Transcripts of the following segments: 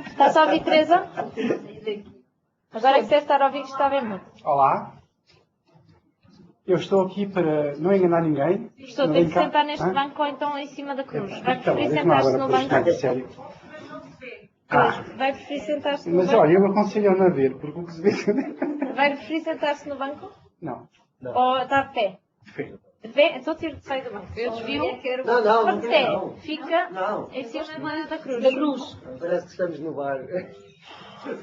Está-se a ouvir, Teresa? Agora é que deve estar a ouvir que estava em mudo. Olá. Eu estou aqui para não enganar ninguém. Estou, tem que sentar neste banco ou então em cima da cruz. Vai preferir sentar-se no banco? Sério. Pois, vai preferir sentar-se no Mas banco? olha, eu aconselho a não ver, porque o que se vê... Vai preferir sentar-se no banco? Não. Ou está de pé? Feio. De pé? Então tiro de sair do banco. Eu desvio. Não, De pé. não. Fica Não. em cima da cruz. Parece que estamos no bar.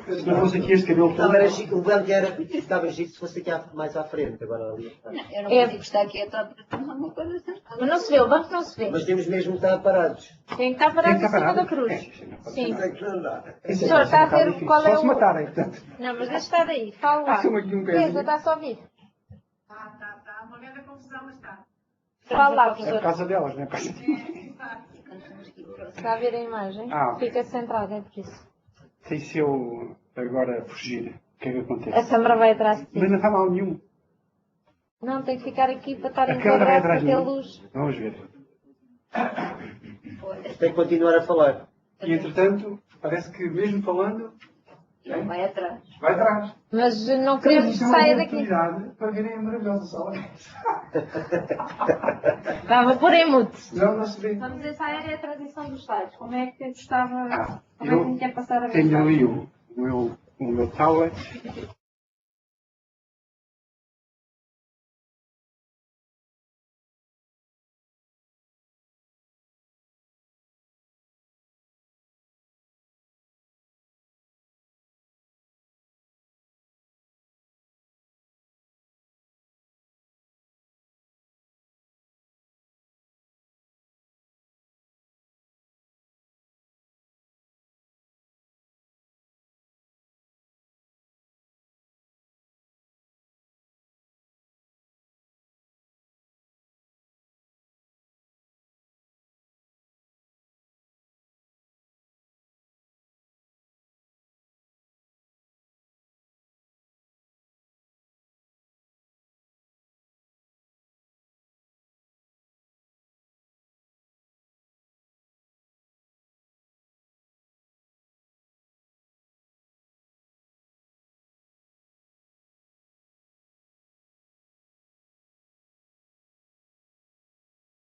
Se não fosse aqui este cabelo todo... Não, era chique. O banco estava chique se fosse aqui mais à frente. Agora ali. Eu não consigo estar quieta para tomar uma coisa assim. Mas não se vê, o banco não se vê. Mas temos mesmo que estar parados. Tem que estar parado Tem em que estar cima da parado. cruz. Sim. Tem que andar. Isso Senhor, está a ver difícil. qual é Só se o... matarem, portanto. Não, mas deixa estar aí. Fala lá. Faça-me aqui um pezinho. Teresa, está-se a ouvir? Está. Uma grande confusão, mas está. Fala lá, É por professora. causa delas, não é por causa... Está a ver a imagem? Ah. Fica centrado, é por isso. Sei se eu agora fugir, o que é que A acontece? câmara vai atrás de ti. Mas não está mal nenhum. Não, tem que ficar aqui para estar A câmara vai enquadrado atrás para de ter mim. luz. Vamos ver. Tem que continuar a falar. E entretanto, parece que mesmo falando, Ele vai atrás. vai atrás. Mas não queremos que saia daqui. oportunidade para verem a maravilhosa sala. Vá pôr em mute. Não se vê. Vamos ensaiar a transição dos slides. Como é que gostava, Ah, como é que me quer passar a ver? Tenho ali o meu tablet.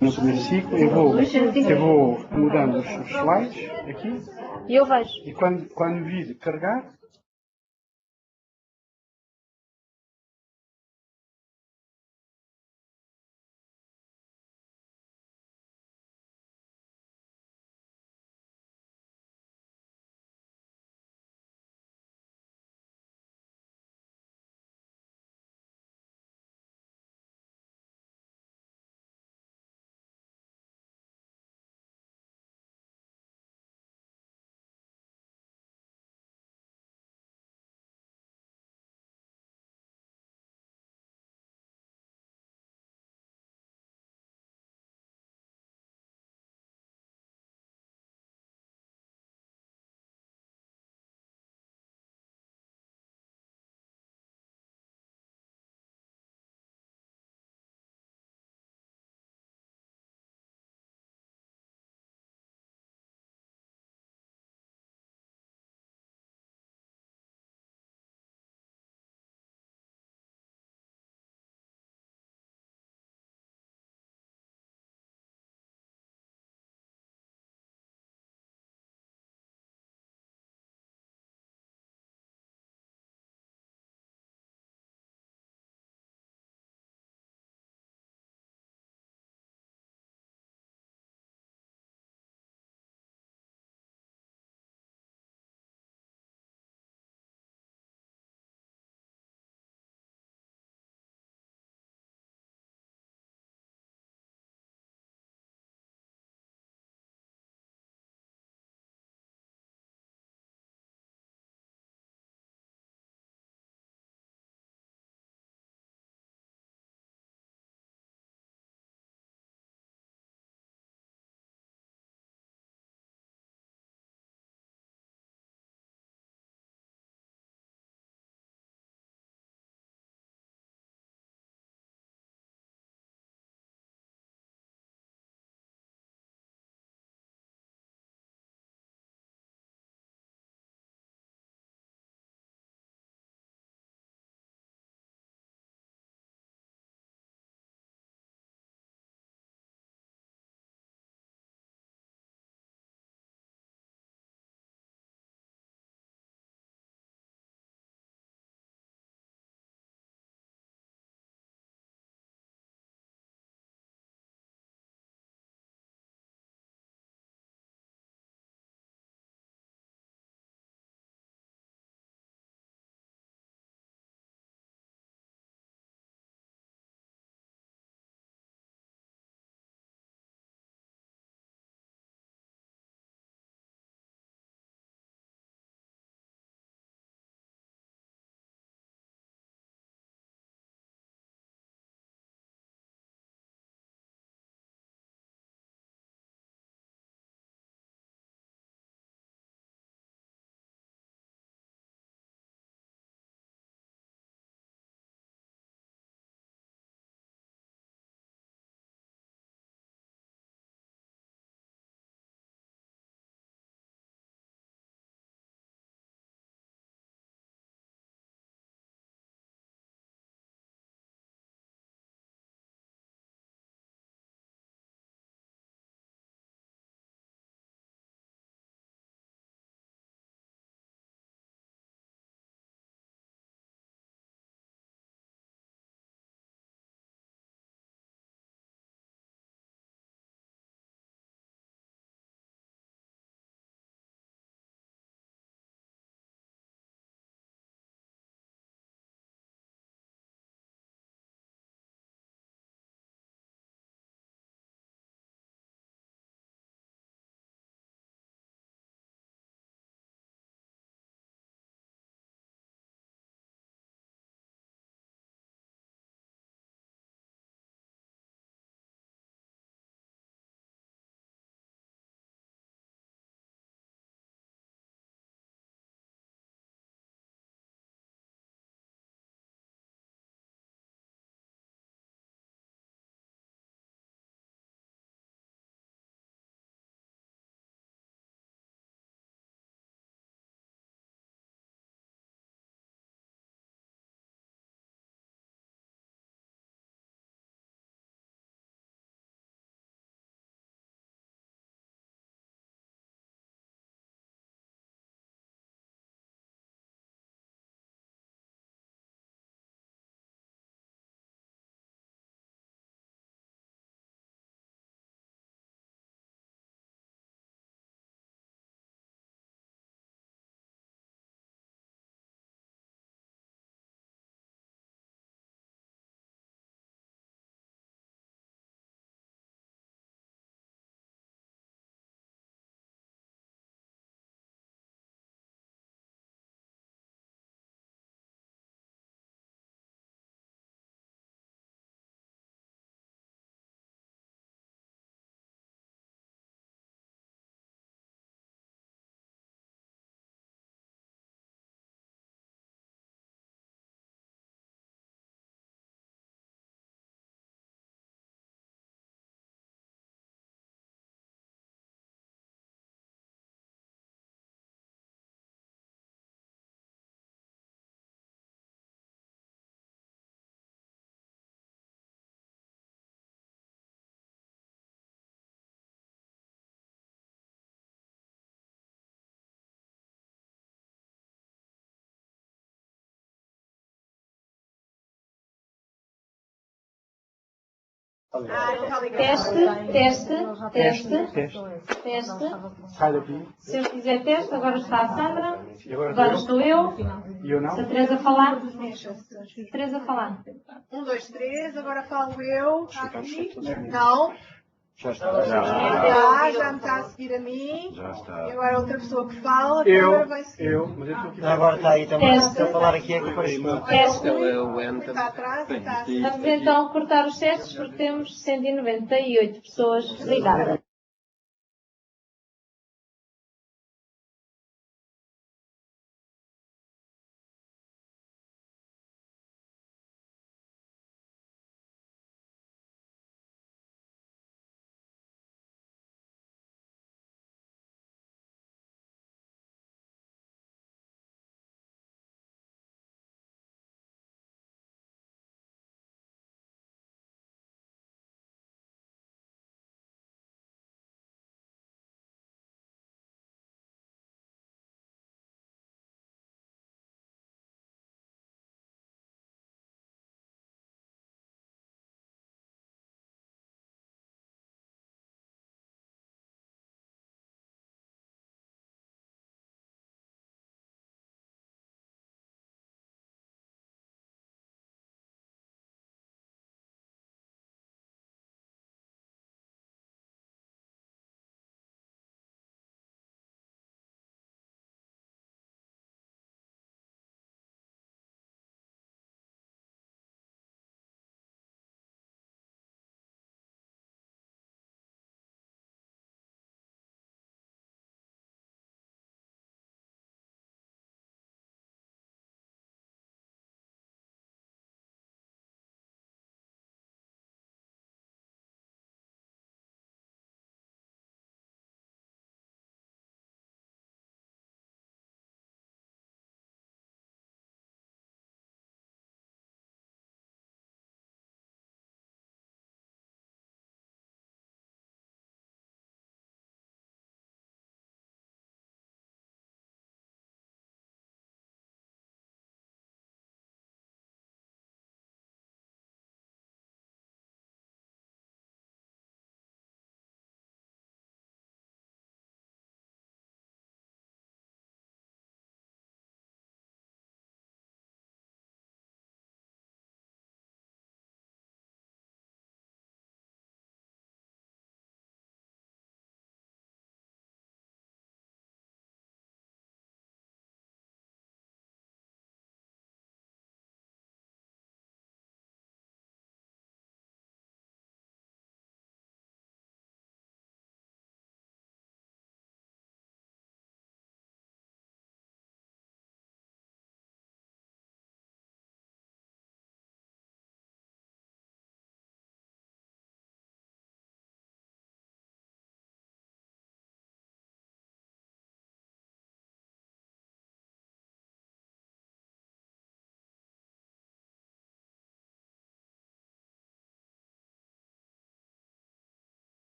No primeiro ciclo, eu vou mudando os slides aqui E eu vejo. e quando vir carregar, Muito obrigada. Teste. Sai daqui. Se eu fizer teste, agora está a Sandra. E agora Agora sou estou eu. E eu não? Se a Teresa falar. Teresa falar. 1, 2, 3, agora falo eu. Está aqui? Não. Já está. Já me está a seguir a mim. Já está. E agora outra pessoa que fala, que Eu, agora vai seguir. mas eu estou aqui. Agora está aí também. Teste. Estou a falar aqui é que apareceu. Teste. Está atrás, está assim. Vamos então cortar os testes porque temos 198 pessoas ligadas.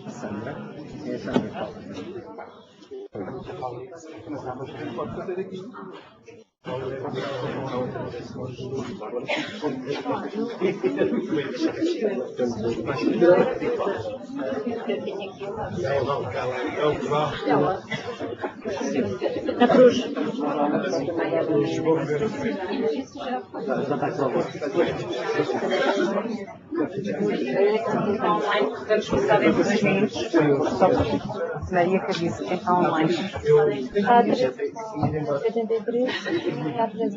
Sandra? É a Sandra Paulo. Na cruz. Maria Cabeça, quem está online? A83, A13.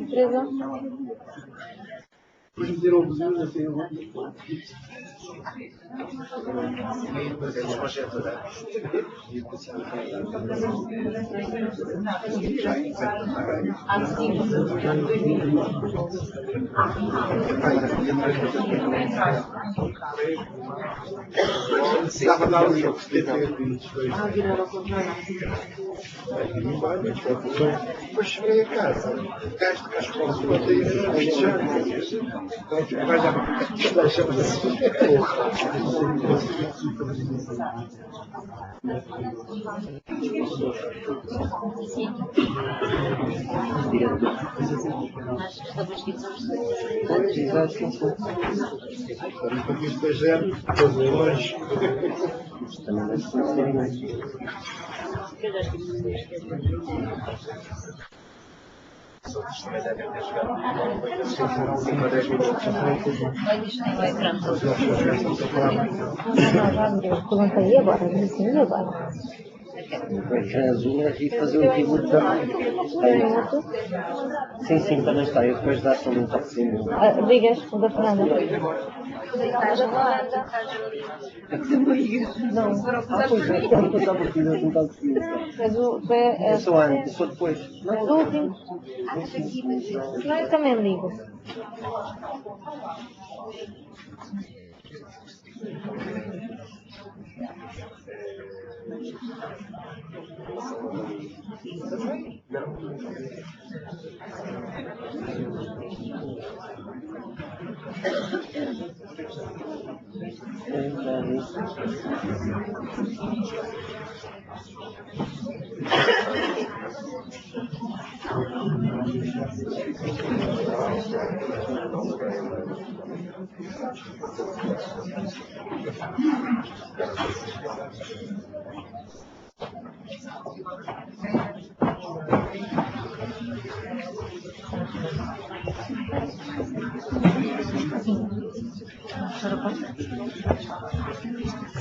Depois cheguei a casa, gasto com as escolas de Perguntei agora, disse agora. Azul e fazer o reboot também. Sim, também está. Eu depois dá-se um toquezinho. Ligas, o da Fernanda. Não. Eu sou antes, eu sou depois. Não, o último. Não, eu também ligo.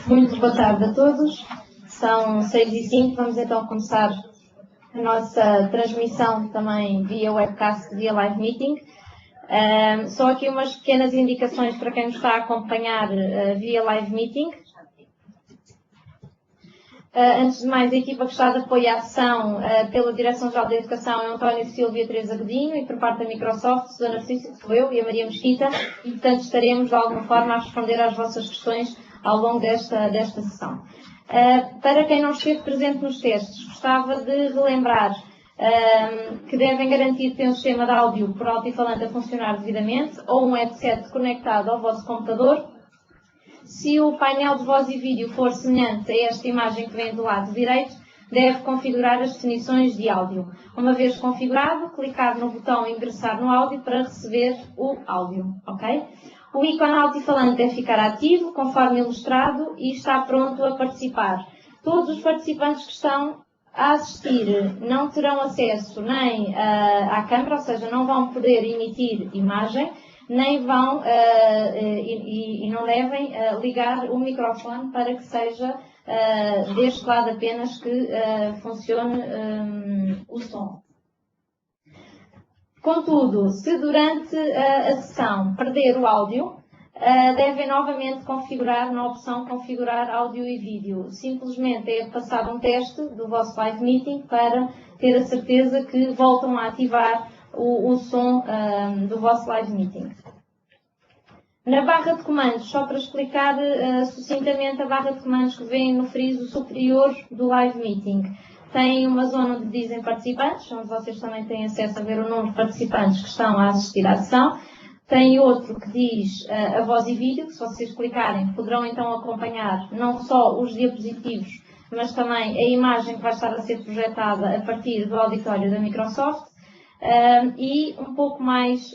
Muito boa tarde a todos. São 6h05, vamos então começar a nossa transmissão também via webcast, via live meeting. Só aqui umas pequenas indicações para quem nos está a acompanhar via live meeting. Antes de mais, a equipa que está de apoio à ação pela Direção-Geral da Educação é o António Silva e a Teresa Godinho, e por parte da Microsoft, Susana Francisco, sou eu e a Maria Mesquita, e portanto estaremos de alguma forma a responder às vossas questões ao longo desta sessão. Para quem não esteve presente nos testes, gostava de relembrar que devem garantir que tem um sistema de áudio por alto-falante a funcionar devidamente, ou um headset conectado ao vosso computador. Se o painel de voz e vídeo for semelhante a esta imagem que vem do lado direito, deve configurar as definições de áudio. Uma vez configurado, clicar no botão Ingressar no áudio para receber o áudio. Okay? O ícone altifalante deve ficar ativo, conforme ilustrado, e está pronto a participar. Todos os participantes que estão a assistir não terão acesso nem à câmara, ou seja, não vão poder emitir imagem, nem vão e não devem ligar o microfone para que seja deste lado apenas que funcione o som. Contudo, se durante a sessão perder o áudio, devem novamente configurar na opção Configurar áudio e vídeo. Simplesmente é passado um teste do vosso live meeting para ter a certeza que voltam a ativar o som do vosso live meeting. Na barra de comandos, só para explicar sucintamente a barra de comandos que vem no friso superior do live meeting, tem uma zona onde dizem participantes, onde vocês também têm acesso a ver o número de participantes que estão a assistir à sessão. Tem outro que diz a voz e vídeo, que se vocês clicarem poderão então acompanhar não só os diapositivos, mas também a imagem que vai estar a ser projetada a partir do auditório da Microsoft. E um pouco mais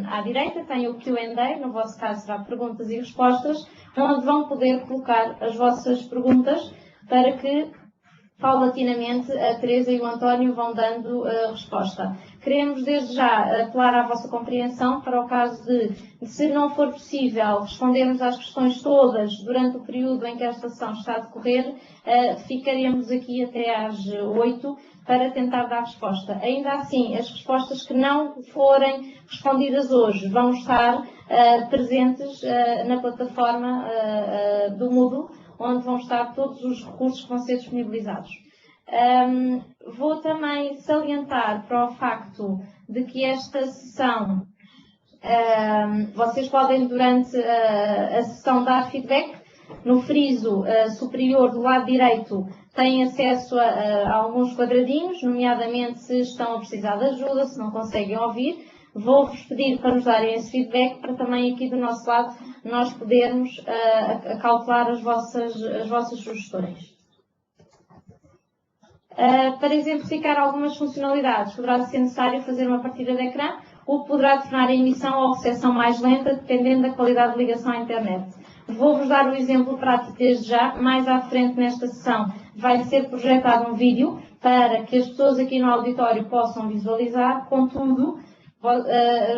à direita tem o Q&A, no vosso caso será perguntas e respostas, onde vão poder colocar as vossas perguntas para que paulatinamente a Teresa e o António vão dando resposta. Queremos desde já apelar à vossa compreensão para o caso de, se não for possível respondermos às questões todas durante o período em que esta sessão está a decorrer, ficaremos aqui até às 8 para tentar dar resposta. Ainda assim, as respostas que não forem respondidas hoje vão estar presentes na plataforma do Moodle, onde vão estar todos os recursos que vão ser disponibilizados. Vou também salientar para o facto de que esta sessão, vocês podem durante a sessão dar feedback. No friso superior do lado direito têm acesso a alguns quadradinhos, nomeadamente se estão a precisar de ajuda, se não conseguem ouvir. Vou-vos pedir para nos darem esse feedback para também aqui do nosso lado nós podermos calcular as vossas sugestões. Para exemplificar algumas funcionalidades, poderá ser necessário fazer uma partida de ecrã, o que poderá tornar a emissão ou recepção mais lenta, dependendo da qualidade de ligação à internet. Vou-vos dar o exemplo prático desde já. Mais à frente nesta sessão vai ser projetado um vídeo para que as pessoas aqui no auditório possam visualizar. Contudo,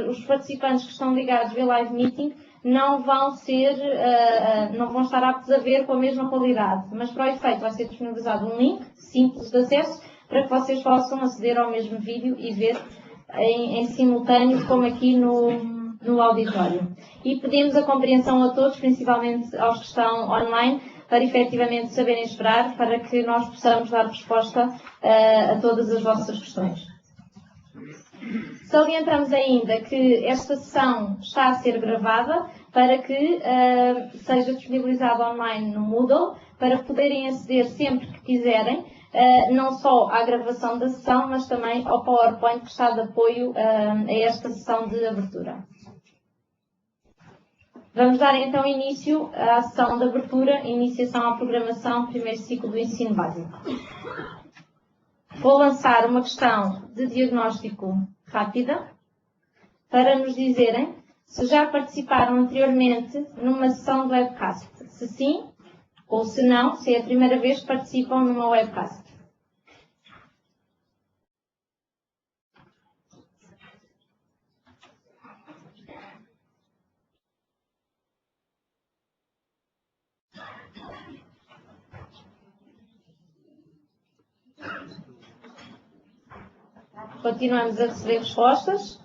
os participantes que estão ligados via live meeting não vão estar aptos a ver com a mesma qualidade, mas para o efeito vai ser disponibilizado um link simples de acesso para que vocês possam aceder ao mesmo vídeo e ver em simultâneo como aqui no auditório. E pedimos a compreensão a todos, principalmente aos que estão online, para efetivamente saberem esperar para que nós possamos dar resposta a todas as vossas questões. Salientamos ainda que esta sessão está a ser gravada para que seja disponibilizada online no Moodle, para poderem aceder sempre que quiserem, não só à gravação da sessão, mas também ao PowerPoint que está de apoio a esta sessão de abertura. Vamos dar então início à sessão de abertura, iniciação à programação, primeiro ciclo do ensino básico. Vou lançar uma questão de diagnóstico rápida para nos dizerem se já participaram anteriormente numa sessão de webcast. Se sim, ou se não, se é a primeira vez que participam numa webcast. Continuamos a receber respostas.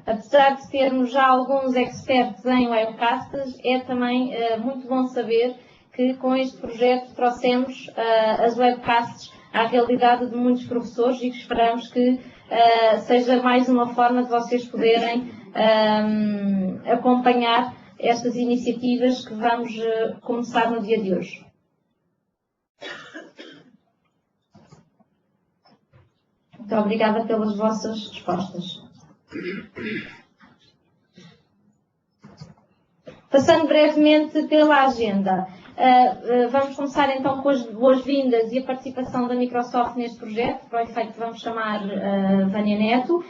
Apesar de termos já alguns experts em webcasts, é também muito bom saber que com este projeto trouxemos as webcasts à realidade de muitos professores e que esperamos que seja mais uma forma de vocês poderem acompanhar estas iniciativas que vamos começar no dia de hoje. Muito obrigada pelas vossas respostas. Passando brevemente pela agenda, vamos começar então com as boas-vindas e a participação da Microsoft neste projeto, para o efeito que vamos chamar Vânia Neto.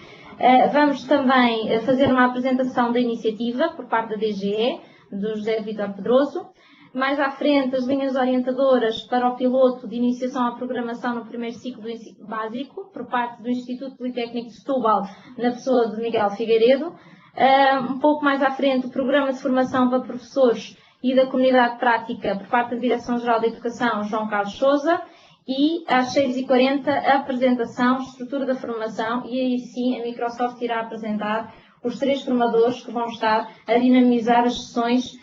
Vamos também fazer uma apresentação da iniciativa por parte da DGE, do José Vítor Pedroso. Mais à frente, as linhas orientadoras para o piloto de iniciação à programação no primeiro ciclo do ensino básico, por parte do Instituto Politécnico de Setúbal, na pessoa de Miguel Figueiredo. Um pouco mais à frente, o programa de formação para professores e da comunidade prática, por parte da Direção-Geral da Educação, João Carlos Sousa. E às 6h40, a apresentação, estrutura da formação, e aí sim a Microsoft irá apresentar os 3 formadores que vão estar a dinamizar as sessões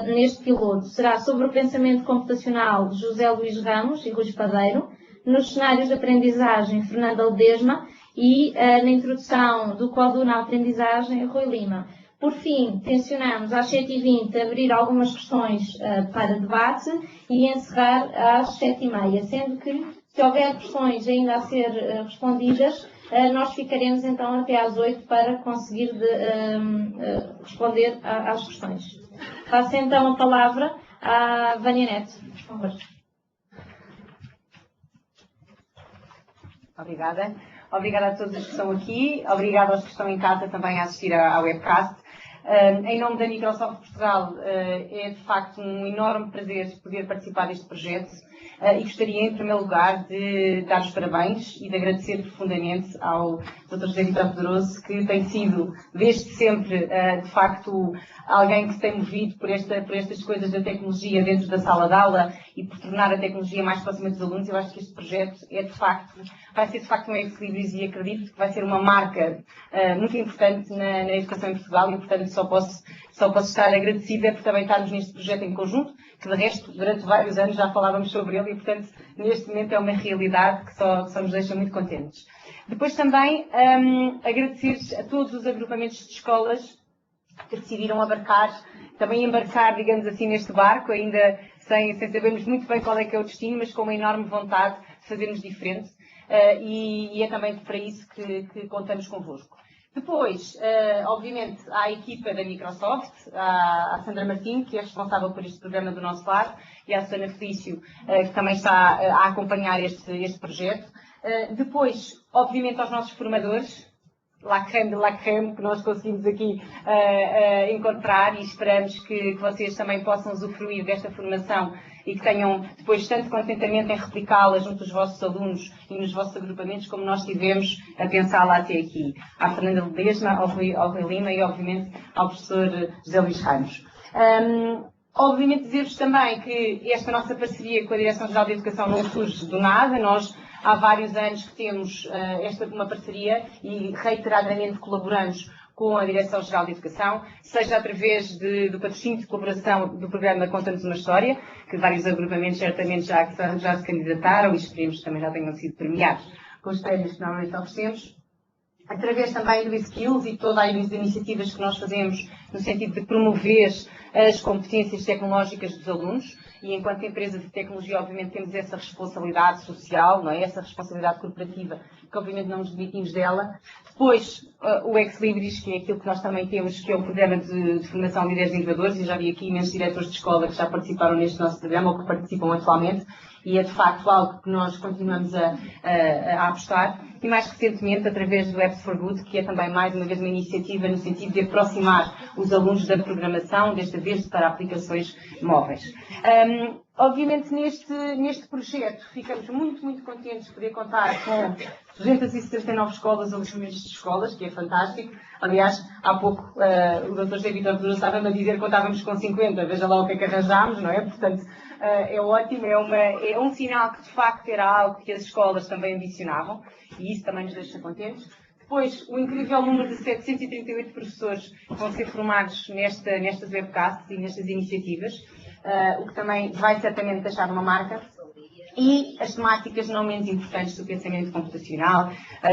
neste piloto. Será sobre o pensamento computacional de José Luís Ramos e Rui Espadeiro, nos cenários de aprendizagem Fernanda Ledesma e na introdução do Codu na aprendizagem Rui Lima. Por fim, tencionamos às 7h20 abrir algumas questões para debate e encerrar às 7h30, sendo que, se houver questões ainda a ser respondidas, nós ficaremos então até às 8 para conseguir responder às questões. Passo então a palavra à Vânia Neto, por favor. Obrigada. Obrigada a todos os que estão aqui. Obrigada aos que estão em casa também a assistir ao webcast. Em nome da Microsoft Portugal, é de facto um enorme prazer poder participar deste projeto e gostaria, em primeiro lugar, de dar os parabéns e de agradecer profundamente ao Dr. José Vitor Pedroso, que tem sido, desde sempre, de facto, alguém que se tem movido por estas coisas da tecnologia dentro da sala de aula e por tornar a tecnologia mais próxima dos alunos. Eu acho que este projeto vai ser de facto um ex-libris e acredito que vai ser uma marca muito importante na educação em Portugal e, portanto, só posso estar agradecida por também estarmos neste projeto em conjunto, que de resto, durante vários anos já falávamos sobre ele e, portanto, neste momento é uma realidade que só nos deixa muito contentes. Depois também agradecer a todos os agrupamentos de escolas que decidiram embarcar, digamos assim, neste barco, ainda sem sabermos muito bem qual é que é o destino, mas com uma enorme vontade de fazermos diferente. E é também para isso que contamos convosco. Depois, obviamente, há a equipa da Microsoft, a Sandra Martins, que é responsável por este programa do nosso lado, e a Susana Felício, que também está a acompanhar este projeto. Depois, obviamente, aos nossos formadores, la crème que nós conseguimos aqui encontrar, e esperamos que vocês também possam usufruir desta formação e que tenham depois tanto contentamento em replicá-la junto dos vossos alunos e nos vossos agrupamentos, como nós tivemos a pensá-la até aqui. À Fernanda Ledesma, ao Rui Lima e, obviamente, ao professor José Luís Ramos. Obviamente, dizer-vos também que esta nossa parceria com a Direção-Geral de Educação não surge do nada. Nós, há vários anos que temos uma parceria e reiteradamente colaboramos com a Direção-Geral de Educação, seja através do patrocínio de colaboração do programa Conta-nos uma História, que vários agrupamentos certamente já se candidataram e esperemos que também já tenham sido premiados com os prémios que normalmente oferecemos, através também do eSkills e todas as iniciativas que nós fazemos no sentido de promover as competências tecnológicas dos alunos. E enquanto empresa de tecnologia, obviamente, temos essa responsabilidade social, não é? Essa responsabilidade corporativa, que obviamente não nos demitimos dela. Depois, o ex-libris, que é aquilo que nós também temos, que é o programa de formação de líderes inovadores, e já vi aqui imensos diretores de escola que já participaram neste nosso programa, ou que participam atualmente, e é de facto algo que nós continuamos a apostar. E mais recentemente, através do Apps for Good, que é também mais uma vez uma iniciativa no sentido de aproximar os alunos da programação, desta vez para aplicações móveis. Obviamente, neste projeto, ficamos muito contentes de poder contar com 279 escolas ou agrupamentos de escolas, que é fantástico. Aliás, há pouco o Dr. José Vitor Pedroso estava-me a dizer que contávamos com 50, veja lá o que é que arranjámos, não é? Portanto, é ótimo, é um sinal que de facto era algo que as escolas também ambicionavam, e isso também nos deixa contentes. Depois, o incrível número de 738 professores que vão ser formados nestas webcasts e nestas iniciativas, o que também vai certamente deixar uma marca. E as temáticas não menos importantes do pensamento computacional,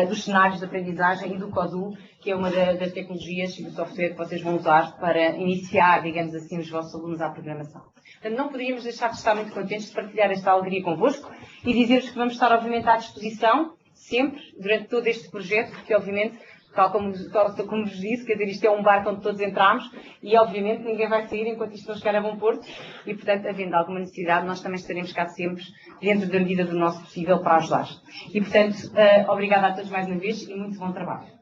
dos cenários de aprendizagem e do CODU, que é uma das tecnologias e do software que vocês vão usar para iniciar, digamos assim, os vossos alunos à programação. Portanto, não poderíamos deixar de estar muito contentes de partilhar esta alegria convosco e dizer-vos que vamos estar, obviamente, à disposição, sempre, durante todo este projeto, porque, obviamente, tal como vos disse, quer dizer, isto é um barco onde todos entramos e, obviamente, ninguém vai sair enquanto isto não chegar a bom porto e, portanto, havendo alguma necessidade, nós também estaremos cá sempre, dentro da medida do nosso possível, para ajudar. E, portanto, obrigada a todos mais uma vez e muito bom trabalho.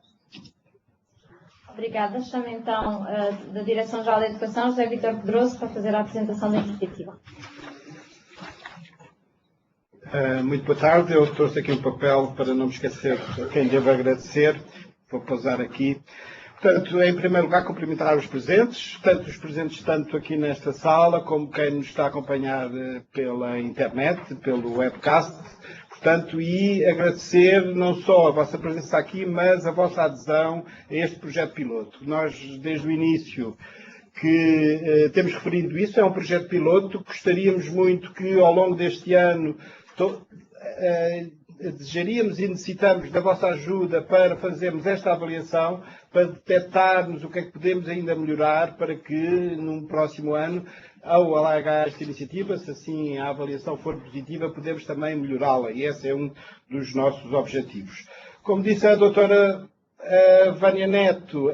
Obrigada. Chamo então da Direção-Geral da Educação, José Vitor Pedroso, para fazer a apresentação da iniciativa. Muito boa tarde. Eu trouxe aqui um papel para não me esquecer a quem devo agradecer. Vou pausar aqui. Portanto, em primeiro lugar, cumprimentar os presentes, tanto aqui nesta sala, como quem nos está a acompanhar pela internet, pelo webcast. Portanto, e agradecer não só a vossa presença aqui, mas a vossa adesão a este projeto piloto. Nós, desde o início, que temos referido isso, é um projeto piloto. Gostaríamos muito que, ao longo deste ano, desejaríamos e necessitamos da vossa ajuda para fazermos esta avaliação, para detectarmos o que é que podemos ainda melhorar, para que, num próximo ano, ao alargar esta iniciativa, se assim a avaliação for positiva, podemos também melhorá-la. E esse é um dos nossos objetivos. Como disse a doutora Vânia Neto,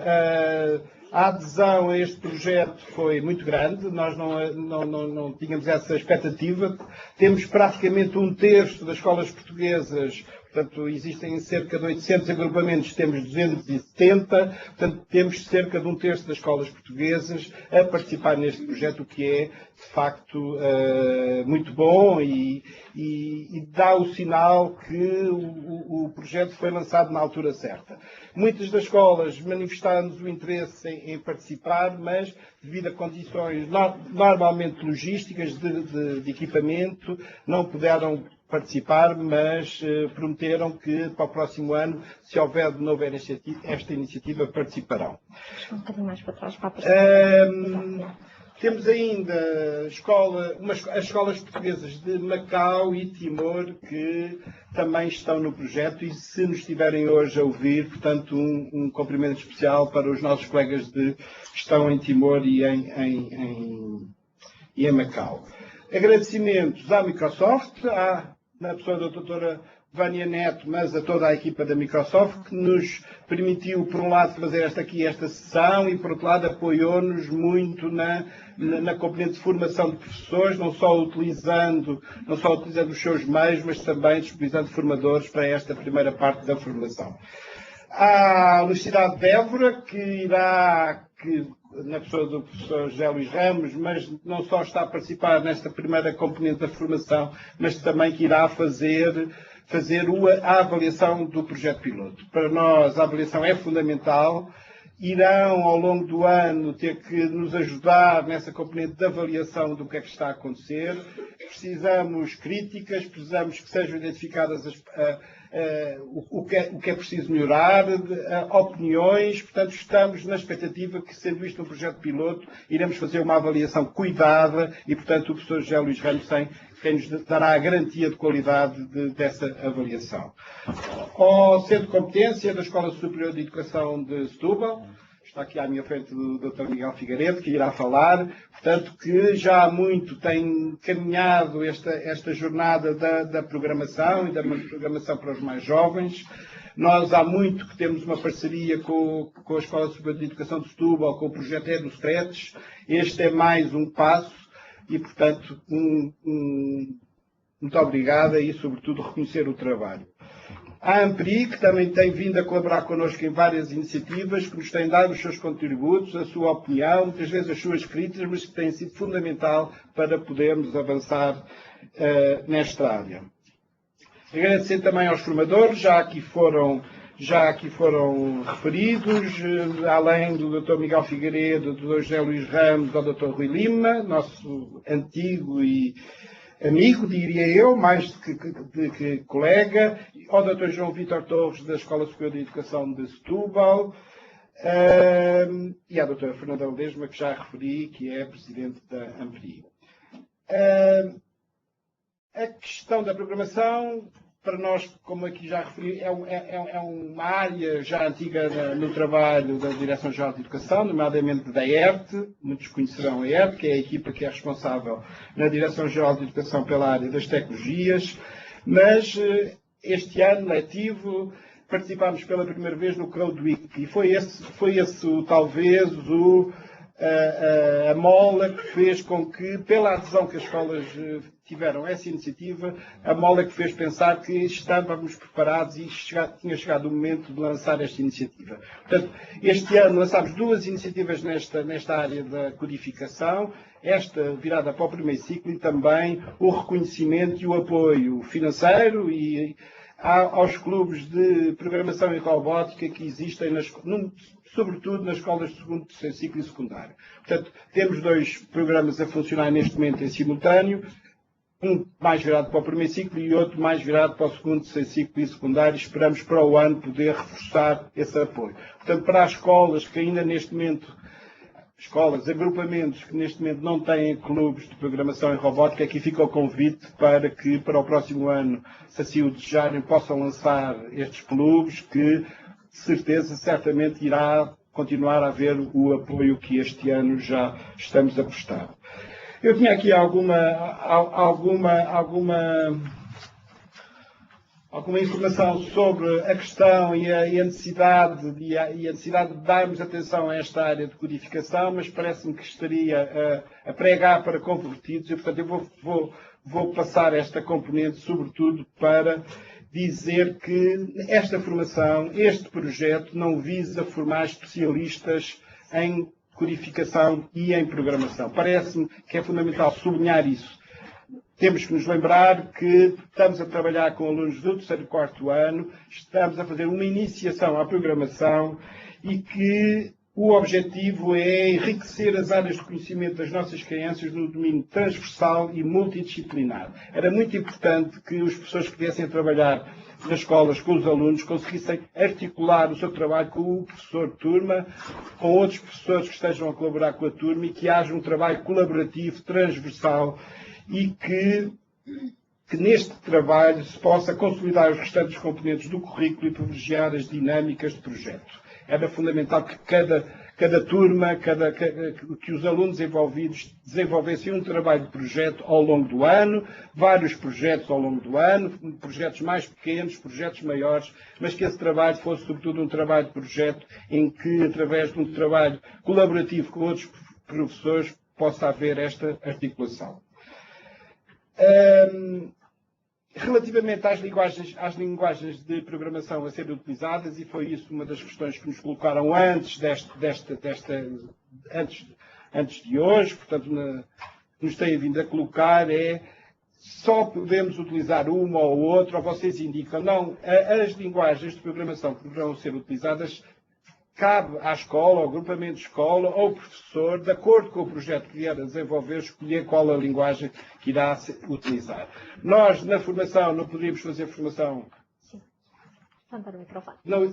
a adesão a este projeto foi muito grande, nós não tínhamos essa expectativa. Temos praticamente 1/3 das escolas portuguesas, portanto, existem cerca de 800 agrupamentos, temos 270, portanto, temos cerca de 1/3 das escolas portuguesas a participar neste projeto, o que é, de facto, muito bom e dá o sinal que o projeto foi lançado na altura certa. Muitas das escolas manifestaram-nos o interesse em participar, mas devido a condições normalmente logísticas de equipamento, não puderam participar, mas prometeram que para o próximo ano, se houver de novo esta iniciativa, participarão. Um bocadinho mais para trás para a Temos ainda as escolas portuguesas de Macau e Timor que também estão no projeto e se nos estiverem hoje a ouvir, portanto, um cumprimento especial para os nossos colegas que estão em Timor e em Macau. Agradecimentos à Microsoft, na pessoa da doutora Vânia Neto, mas a toda a equipa da Microsoft, que nos permitiu, por um lado, fazer esta sessão e, por outro lado, apoiou-nos muito na componente de formação de professores, não só utilizando os seus meios, mas também disponibilizando formadores para esta primeira parte da formação. À Universidade de Évora, que na pessoa do professor José Luís Ramos, mas não só está a participar nesta primeira componente da formação, mas também que irá fazer a avaliação do projeto piloto. Para nós, a avaliação é fundamental. Irão, ao longo do ano, ter que nos ajudar nessa componente de avaliação do que é que está a acontecer. Precisamos críticas, precisamos que sejam identificadas o que é preciso melhorar, opiniões. Portanto, estamos na expectativa que, sendo isto um projeto piloto, iremos fazer uma avaliação cuidada e, portanto, o professor José Luís Ramos quem nos dará a garantia de qualidade dessa avaliação. Ao Centro de Competência da Escola Superior de Educação de Setúbal, está aqui à minha frente o Dr. Miguel Figueiredo, que irá falar, portanto, que já há muito tem caminhado esta jornada da programação e da programação para os mais jovens. Nós há muito que temos uma parceria com a Escola Superior de Educação de Setúbal, com o projeto EduStretch. Este é mais um passo. E, portanto, muito obrigado e, sobretudo, reconhecer o trabalho. A AMPRI, que também tem vindo a colaborar connosco em várias iniciativas, que nos tem dado os seus contributos, a sua opinião, muitas vezes as suas críticas, mas que tem sido fundamental para podermos avançar nesta área. Agradecer também aos formadores, já aqui foram referidos, além do Dr. Miguel Figueiredo, do Dr. José Luís Ramos, do Dr. Rui Lima, nosso antigo e amigo, diria eu, mais que colega, ao Dr. João Vítor Torres, da Escola Superior de Educação de Setúbal, e à Dra. Fernanda Ledesma, que já referi, que é Presidente da AMPRI. A questão da programação, para nós, como aqui já referi, é uma área já antiga no trabalho da Direção-Geral de Educação, nomeadamente da ERT. Muitos conhecerão a ERT, que é a equipa que é responsável na Direção-Geral de Educação pela área das tecnologias. Mas este ano letivo participámos pela primeira vez no Code Week e foi esse talvez a mola que fez com que, pela adesão que as escolas tiveram a essa iniciativa, a mola que fez pensar que estávamos preparados e tinha chegado o momento de lançar esta iniciativa. Portanto, este ano lançámos 2 iniciativas nesta área da codificação, esta virada para o primeiro ciclo e também o reconhecimento e o apoio financeiro e aos clubes de programação e robótica que existem, sobretudo nas escolas de segundo, terceiro ciclo e secundário. Portanto, temos 2 programas a funcionar neste momento em simultâneo, um mais virado para o primeiro ciclo e outro mais virado para o segundo, terceiro ciclo e secundário. Esperamos para o ano poder reforçar esse apoio. Portanto, para as escolas que ainda neste momento, agrupamentos que neste momento não têm clubes de programação em robótica, aqui fica o convite para que para o próximo ano, se assim o desejarem, possam lançar estes clubes, que de certeza, certamente irá continuar a haver o apoio que este ano já estamos a prestar. Eu tinha aqui alguma alguma informação sobre a questão e a necessidade de darmos atenção a esta área de codificação, mas parece-me que estaria a pregar para convertidos e, portanto, eu vou passar esta componente, sobretudo, para dizer que esta formação, este projeto, não visa formar especialistas em codificação e em programação. Parece-me que é fundamental sublinhar isso. Temos que nos lembrar que estamos a trabalhar com alunos do 3º e 4º ano, estamos a fazer uma iniciação à programação e que o objetivo é enriquecer as áreas de conhecimento das nossas crianças no domínio transversal e multidisciplinar. Era muito importante que os professores que viessem a trabalhar nas escolas com os alunos conseguissem articular o seu trabalho com o professor de turma, com outros professores que estejam a colaborar com a turma e que haja um trabalho colaborativo, transversal e que neste trabalho se possa consolidar os restantes componentes do currículo e privilegiar as dinâmicas de projeto. Era fundamental que cada turma, que os alunos envolvidos desenvolvessem um trabalho de projeto ao longo do ano, vários projetos ao longo do ano, projetos mais pequenos, projetos maiores, mas que esse trabalho fosse sobretudo um trabalho de projeto em que, através de um trabalho colaborativo com outros professores, possa haver esta articulação. Relativamente às linguagens de programação a serem utilizadas, e foi isso uma das questões que nos colocaram antes de hoje, portanto, nos têm vindo a colocar, só podemos utilizar uma ou outra, ou vocês indicam, não, as linguagens de programação que deverão ser utilizadas cabe à escola, ao agrupamento de escola, ou ao professor, de acordo com o projeto que vier a desenvolver, escolher qual a linguagem que irá utilizar. Nós, na formação, não poderíamos fazer formação... Para o microfone. Não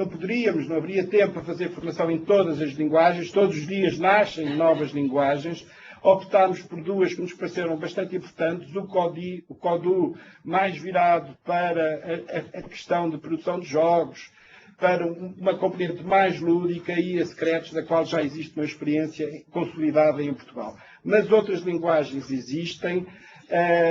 poderíamos, não haveria tempo para fazer formação em todas as linguagens, todos os dias nascem novas linguagens. Optámos por duas que nos pareceram bastante importantes, o CODU mais virado para a questão de produção de jogos, para uma componente mais lúdica, e a Secretos, da qual já existe uma experiência consolidada em Portugal. Mas outras linguagens existem.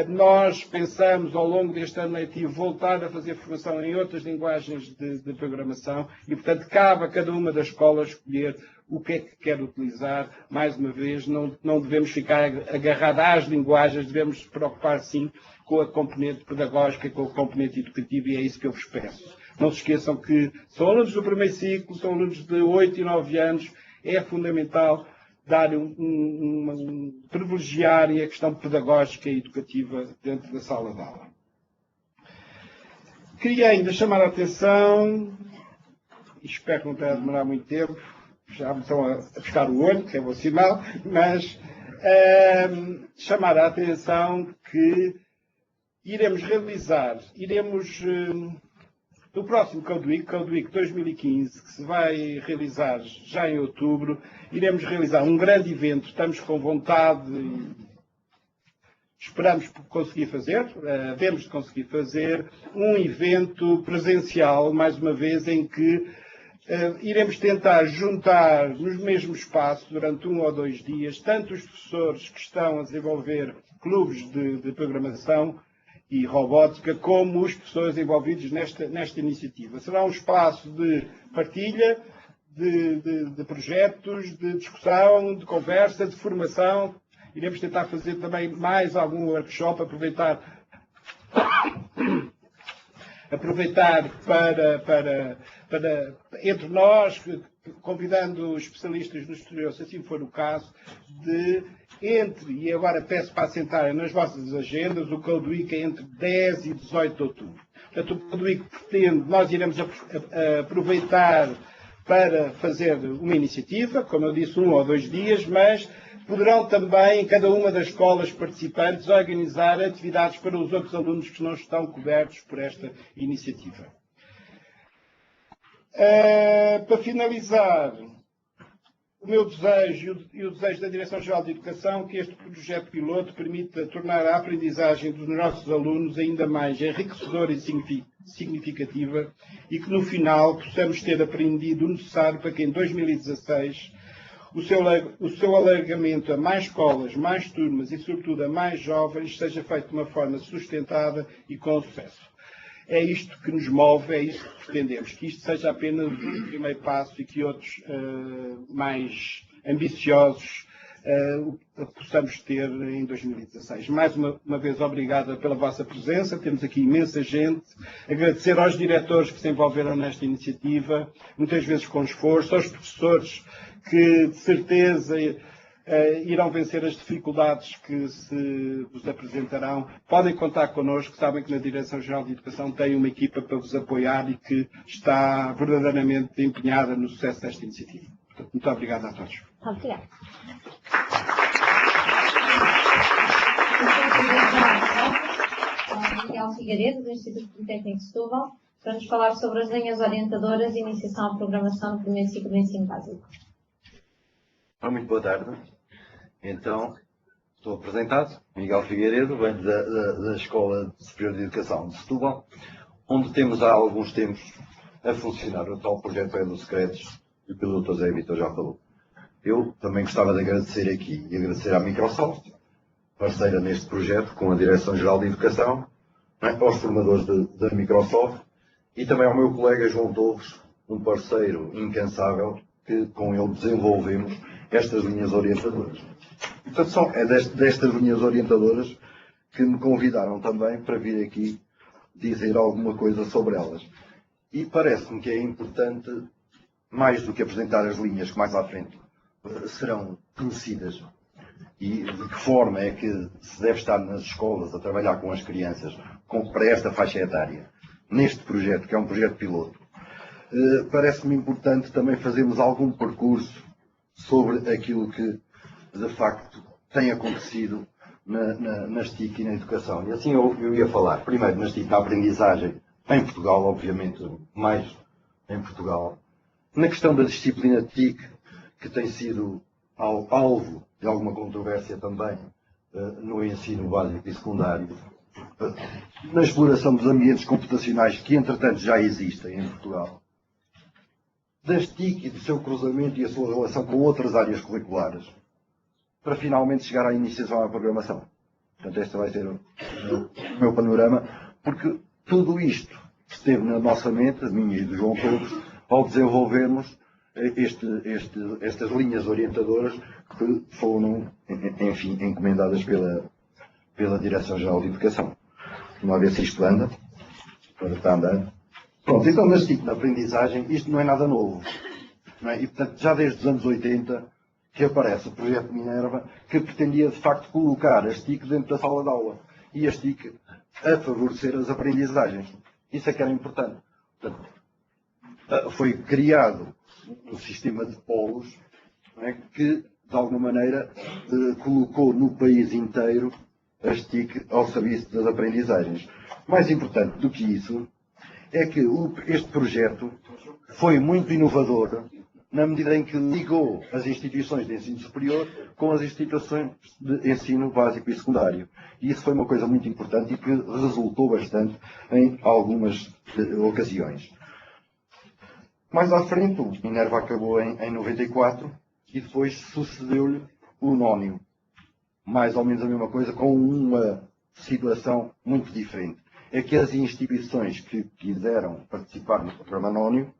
Nós pensamos, ao longo deste ano letivo, voltar a fazer formação em outras linguagens de programação e, portanto, cabe a cada uma das escolas escolher o que é que quer utilizar. Mais uma vez, não devemos ficar agarrados às linguagens, devemos nos preocupar, sim, com a componente pedagógica, com a componente educativa, e é isso que eu vos peço. Não se esqueçam que são alunos do primeiro ciclo, são alunos de 8 e 9 anos, é fundamental dar privilegiarem a questão pedagógica e educativa dentro da sala de aula. Queria ainda chamar a atenção, e espero que não tenha a demorar muito tempo, já me estão a pescar o olho, que é bom sinal, mas chamar a atenção que iremos no próximo Code Week 2015, que se vai realizar já em outubro, iremos realizar um grande evento. Estamos com vontade, esperamos conseguir fazer, devemos conseguir fazer um evento presencial, mais uma vez, em que iremos tentar juntar nos mesmos espaço, durante 1 ou 2 dias, tanto os professores que estão a desenvolver clubes de programação e robótica, como os professores envolvidos nesta iniciativa. Será um espaço de partilha, de projetos, de discussão, de conversa, de formação. Iremos tentar fazer também mais algum workshop, aproveitar para entre nós, convidando especialistas no exterior, se assim for o caso, e agora peço para assentarem nas vossas agendas, o Code Week é entre 10 e 18 de outubro. Portanto, o Code Week pretende, nós iremos aproveitar para fazer uma iniciativa, como eu disse, 1 ou 2 dias, mas poderão também, em cada uma das escolas participantes, organizar atividades para os outros alunos que não estão cobertos por esta iniciativa. Para finalizar, o meu desejo e o desejo da Direção-Geral de Educação, que este projeto piloto permita tornar a aprendizagem dos nossos alunos ainda mais enriquecedora e significativa, e que no final possamos ter aprendido o necessário para que em 2016 o seu alargamento a mais escolas, mais turmas e, sobretudo, a mais jovens seja feito de uma forma sustentada e com sucesso. É isto que nos move, é isto que pretendemos, que isto seja apenas um primeiro passo e que outros mais ambiciosos possamos ter em 2016. Mais uma vez, obrigada pela vossa presença. Temos aqui imensa gente. Agradecer aos diretores que se envolveram nesta iniciativa, muitas vezes com esforço, aos professores que, de certeza, irão vencer as dificuldades que se vos apresentarão. Podem contar connosco, sabem que na Direção-Geral de Educação tem uma equipa para vos apoiar e que está verdadeiramente empenhada no sucesso desta iniciativa. Portanto, muito obrigado a todos. Obrigada. Miguel Figueiredo, do Instituto Politécnico de Setúbal, para nos falar sobre as linhas orientadoras e iniciação à programação no primeiro ciclo do ensino básico. Muito boa tarde. Então, estou apresentado, Miguel Figueiredo, venho da Escola Superior de Educação de Setúbal, onde temos há alguns tempos a funcionar o tal projeto Edu Secretos, e o Dr. Zé Vitor já falou. Eu também gostava de agradecer aqui e agradecer à Microsoft, parceira neste projeto, com a Direção-Geral de Educação, aos formadores da Microsoft e também ao meu colega João Torres, um parceiro incansável, que com ele desenvolvemos estas linhas orientadoras. Portanto, é destas linhas orientadoras que me convidaram também para vir aqui dizer alguma coisa sobre elas. E parece-me que é importante, mais do que apresentar as linhas que mais à frente serão conhecidas, e de que forma é que se deve estar nas escolas a trabalhar com as crianças para esta faixa etária, neste projeto, que é um projeto piloto. Parece-me importante também fazermos algum percurso sobre aquilo que, de facto, tem acontecido nas TIC e na educação. E assim eu ia falar, primeiro, nas TIC, na aprendizagem, em Portugal, obviamente, mais em Portugal. Na questão da disciplina TIC, que tem sido alvo de alguma controvérsia também no ensino básico e secundário. Na exploração dos ambientes computacionais que, entretanto, já existem em Portugal. Das TIC e do seu cruzamento e a sua relação com outras áreas curriculares, para finalmente chegar à iniciação à programação. Portanto, este vai ser o meu panorama, porque tudo isto esteve na nossa mente, a minha e do João Torres, ao desenvolvermos estas linhas orientadoras que foram, enfim, encomendadas pela Direção-Geral de Educação. Uma vez se isto anda, agora está andando. Pronto, então nas TIC, na aprendizagem, isto não é nada novo. Não é? E, portanto, já desde os anos 80 que aparece o projeto Minerva, que pretendia, de facto, colocar as TIC dentro da sala de aula. E as TIC a favorecer as aprendizagens. Isso é que era importante. Portanto, foi criado um sistema de polos, não é, que, de alguma maneira, colocou no país inteiro as TIC ao serviço das aprendizagens. Mais importante do que isso, é que este projeto foi muito inovador na medida em que ligou as instituições de ensino superior com as instituições de ensino básico e secundário. E isso foi uma coisa muito importante e que resultou bastante em algumas ocasiões. Mais à frente, o Minerva acabou em 94 e depois sucedeu-lhe o Nónio. Mais ou menos a mesma coisa, com uma situação muito diferente. É que as instituições que quiseram participar no programa Nónio,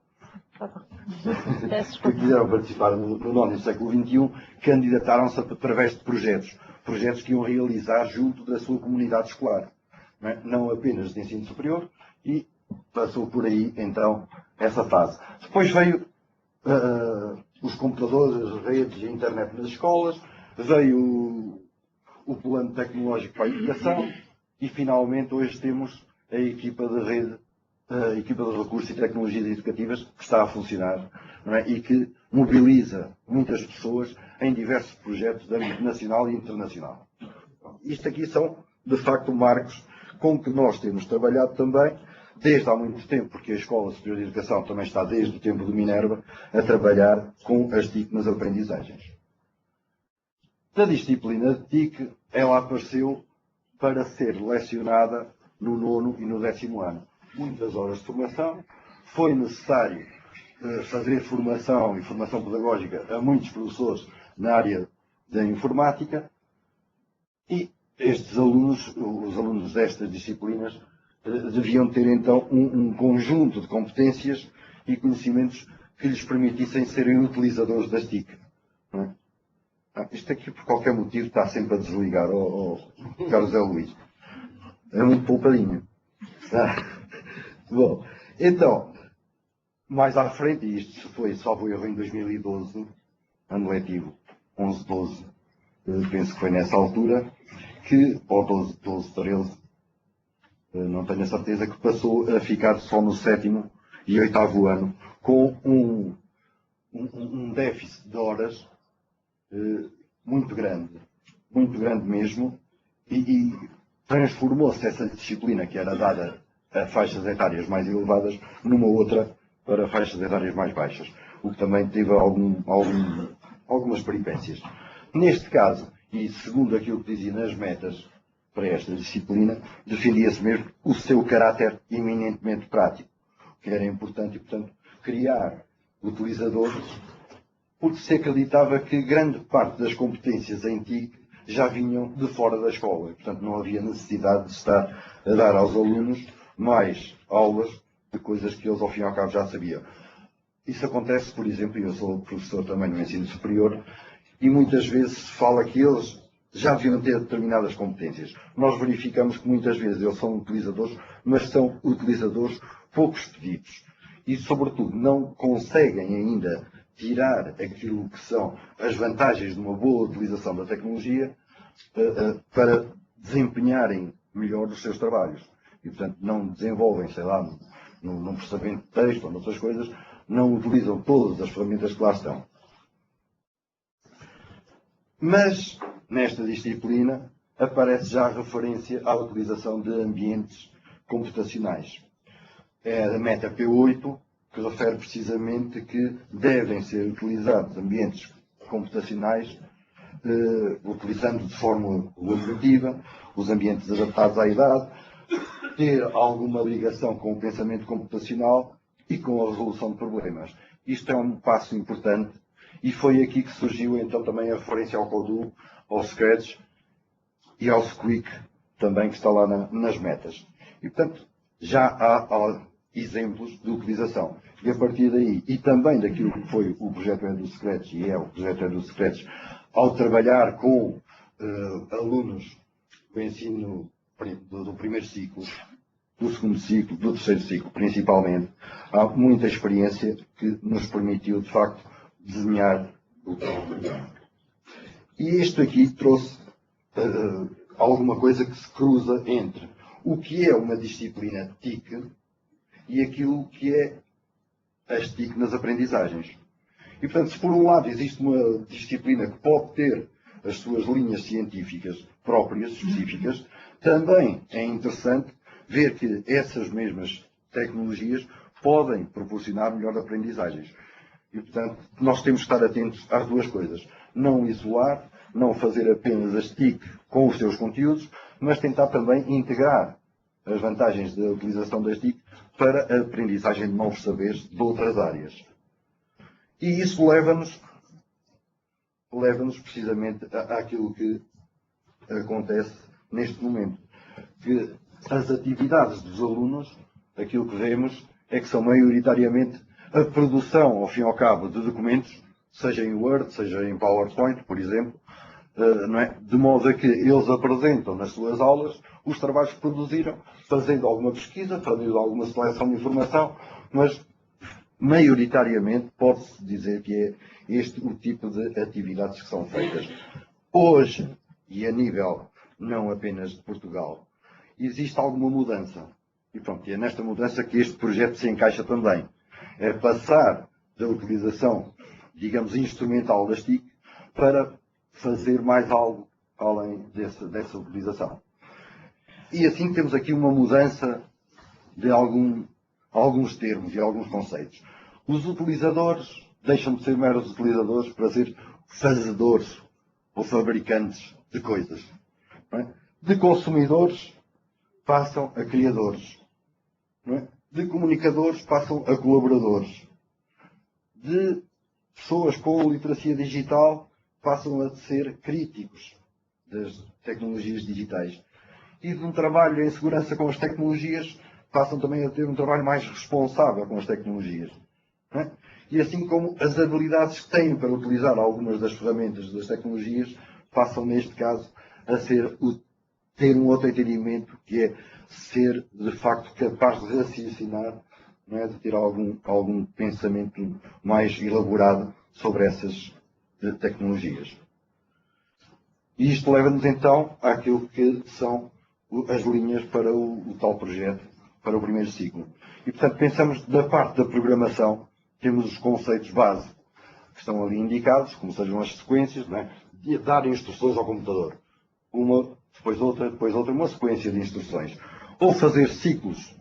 que quiseram participar no Nónio do século XXI, candidataram-se através de projetos que iam realizar junto da sua comunidade escolar, não apenas de ensino superior, e passou por aí, então, essa fase. Depois veio os computadores, as redes e a internet nas escolas, veio o plano tecnológico para a educação e, finalmente, hoje temos a equipa de rede, a equipa de recursos e tecnologias educativas que está a funcionar, não é? E que mobiliza muitas pessoas em diversos projetos de âmbito nacional e internacional. Isto aqui são, de facto, marcos com que nós temos trabalhado também desde há muito tempo, porque a Escola Superior de Educação também está desde o tempo do Minerva a trabalhar com as TIC nas aprendizagens. Da disciplina de TIC, ela apareceu para ser lecionada no 9º e no 10º ano. Muitas horas de formação, foi necessário fazer formação e formação pedagógica a muitos professores na área da informática e estes alunos, os alunos destas disciplinas, deviam ter então um conjunto de competências e conhecimentos que lhes permitissem serem utilizadores das TIC. Não é? Isto aqui, por qualquer motivo, está sempre a desligar, Carlos Zé Luís. É muito poupadinho. Bom, então, mais à frente, e isto foi, salvo erro, em 2012, ano letivo 11-12, penso que foi nessa altura, que, ou 12-13, não tenho a certeza, que passou a ficar só no 7º e 8º ano, com um déficit de horas muito grande mesmo, e transformou-se essa disciplina que era dada a faixas etárias mais elevadas numa outra para faixas etárias mais baixas, o que também teve algumas peripécias. Neste caso, e segundo aquilo que dizia nas metas para esta disciplina, defendia-se mesmo o seu caráter eminentemente prático, que era importante e, portanto, criar utilizadores, porque se acreditava que grande parte das competências em TIC já vinham de fora da escola. Portanto, não havia necessidade de estar a dar aos alunos mais aulas de coisas que eles, ao fim e ao cabo, já sabiam. Isso acontece, por exemplo, e eu sou professor também no ensino superior, e muitas vezes se fala que eles já deviam ter determinadas competências. Nós verificamos que muitas vezes eles são utilizadores, mas são utilizadores pouco expedidos. E, sobretudo, não conseguem ainda tirar aquilo que são as vantagens de uma boa utilização da tecnologia para desempenharem melhor os seus trabalhos. E, portanto, não desenvolvem, sei lá, num processamento de texto ou noutras coisas, não utilizam todas as ferramentas que lá estão. Mas, nesta disciplina, aparece já a referência à utilização de ambientes computacionais. É a meta P8, que refere precisamente que devem ser utilizados ambientes computacionais, utilizando de forma colaborativa os ambientes adaptados à idade, ter alguma ligação com o pensamento computacional e com a resolução de problemas. Isto é um passo importante e foi aqui que surgiu então também a referência ao Codul, ao Scratch e ao Squeak, também que está lá nas metas. E portanto já há exemplos de utilização. E a partir daí, e também daquilo que foi o projeto do Scratch, e é o projeto do Scratch, ao trabalhar com alunos do ensino do primeiro ciclo, do segundo ciclo, do terceiro ciclo, principalmente, há muita experiência que nos permitiu, de facto, desenhar o programa. E isto aqui trouxe alguma coisa que se cruza entre o que é uma disciplina TIC e aquilo que é as TIC nas aprendizagens. E, portanto, se por um lado existe uma disciplina que pode ter as suas linhas científicas próprias, específicas, também é interessante ver que essas mesmas tecnologias podem proporcionar melhor aprendizagens. E, portanto, nós temos que estar atentos às duas coisas. Não isolar, não fazer apenas as TIC com os seus conteúdos, mas tentar também integrar as vantagens da utilização das TIC para a aprendizagem de novos saberes de outras áreas. E isso leva-nos precisamente àquilo que acontece neste momento. Que as atividades dos alunos, aquilo que vemos, é que são maioritariamente a produção, ao fim e ao cabo, de documentos, seja em Word, seja em PowerPoint, por exemplo, não é? De modo a que eles apresentam nas suas aulas os trabalhos que produziram, fazendo alguma pesquisa, fazendo alguma seleção de informação, mas maioritariamente pode-se dizer que é este o tipo de atividades que são feitas. Hoje, e a nível não apenas de Portugal, existe alguma mudança. E pronto, é nesta mudança que este projeto se encaixa também. É passar da utilização, digamos, instrumental das TIC para fazer mais algo além dessa utilização. E assim temos aqui uma mudança de alguns termos e alguns conceitos. Os utilizadores deixam de ser meros utilizadores para ser fazedores ou fabricantes de coisas. Não é? De consumidores passam a criadores. Não é? De comunicadores passam a colaboradores. de pessoas com literacia digital passam a ser críticos das tecnologias digitais. E de um trabalho em segurança com as tecnologias, passam também a ter um trabalho mais responsável com as tecnologias. Não é? E assim como as habilidades que têm para utilizar algumas das ferramentas das tecnologias, passam neste caso a ter um outro entendimento, que é ser de facto capaz de raciocinar, não é? De ter algum pensamento mais elaborado sobre essas tecnologias. E isto leva-nos então àquilo que são as linhas para o tal projeto, para o primeiro ciclo. E portanto pensamos da parte da programação, temos os conceitos base que estão ali indicados, como sejam as sequências, não é? De dar instruções ao computador. Uma, depois outra, uma sequência de instruções. Ou fazer ciclos,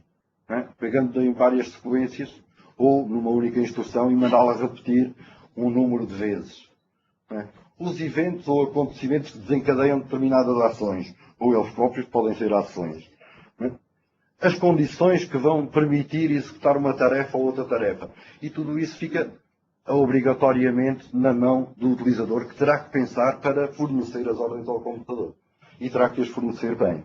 não é? Pegando em várias sequências, ou numa única instrução e mandá-la repetir um número de vezes. Não é? Os eventos ou acontecimentos que desencadeiam determinadas ações, ou eles próprios podem ser ações. Não é? As condições que vão permitir executar uma tarefa ou outra tarefa. E tudo isso fica obrigatoriamente na mão do utilizador, que terá que pensar para fornecer as ordens ao computador. E terá que as fornecer bem.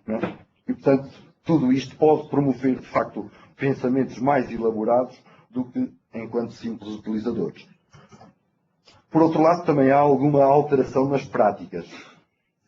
Não é? E, portanto, tudo isto pode promover, de facto, pensamentos mais elaborados do que enquanto simples utilizadores. Por outro lado, também há alguma alteração nas práticas.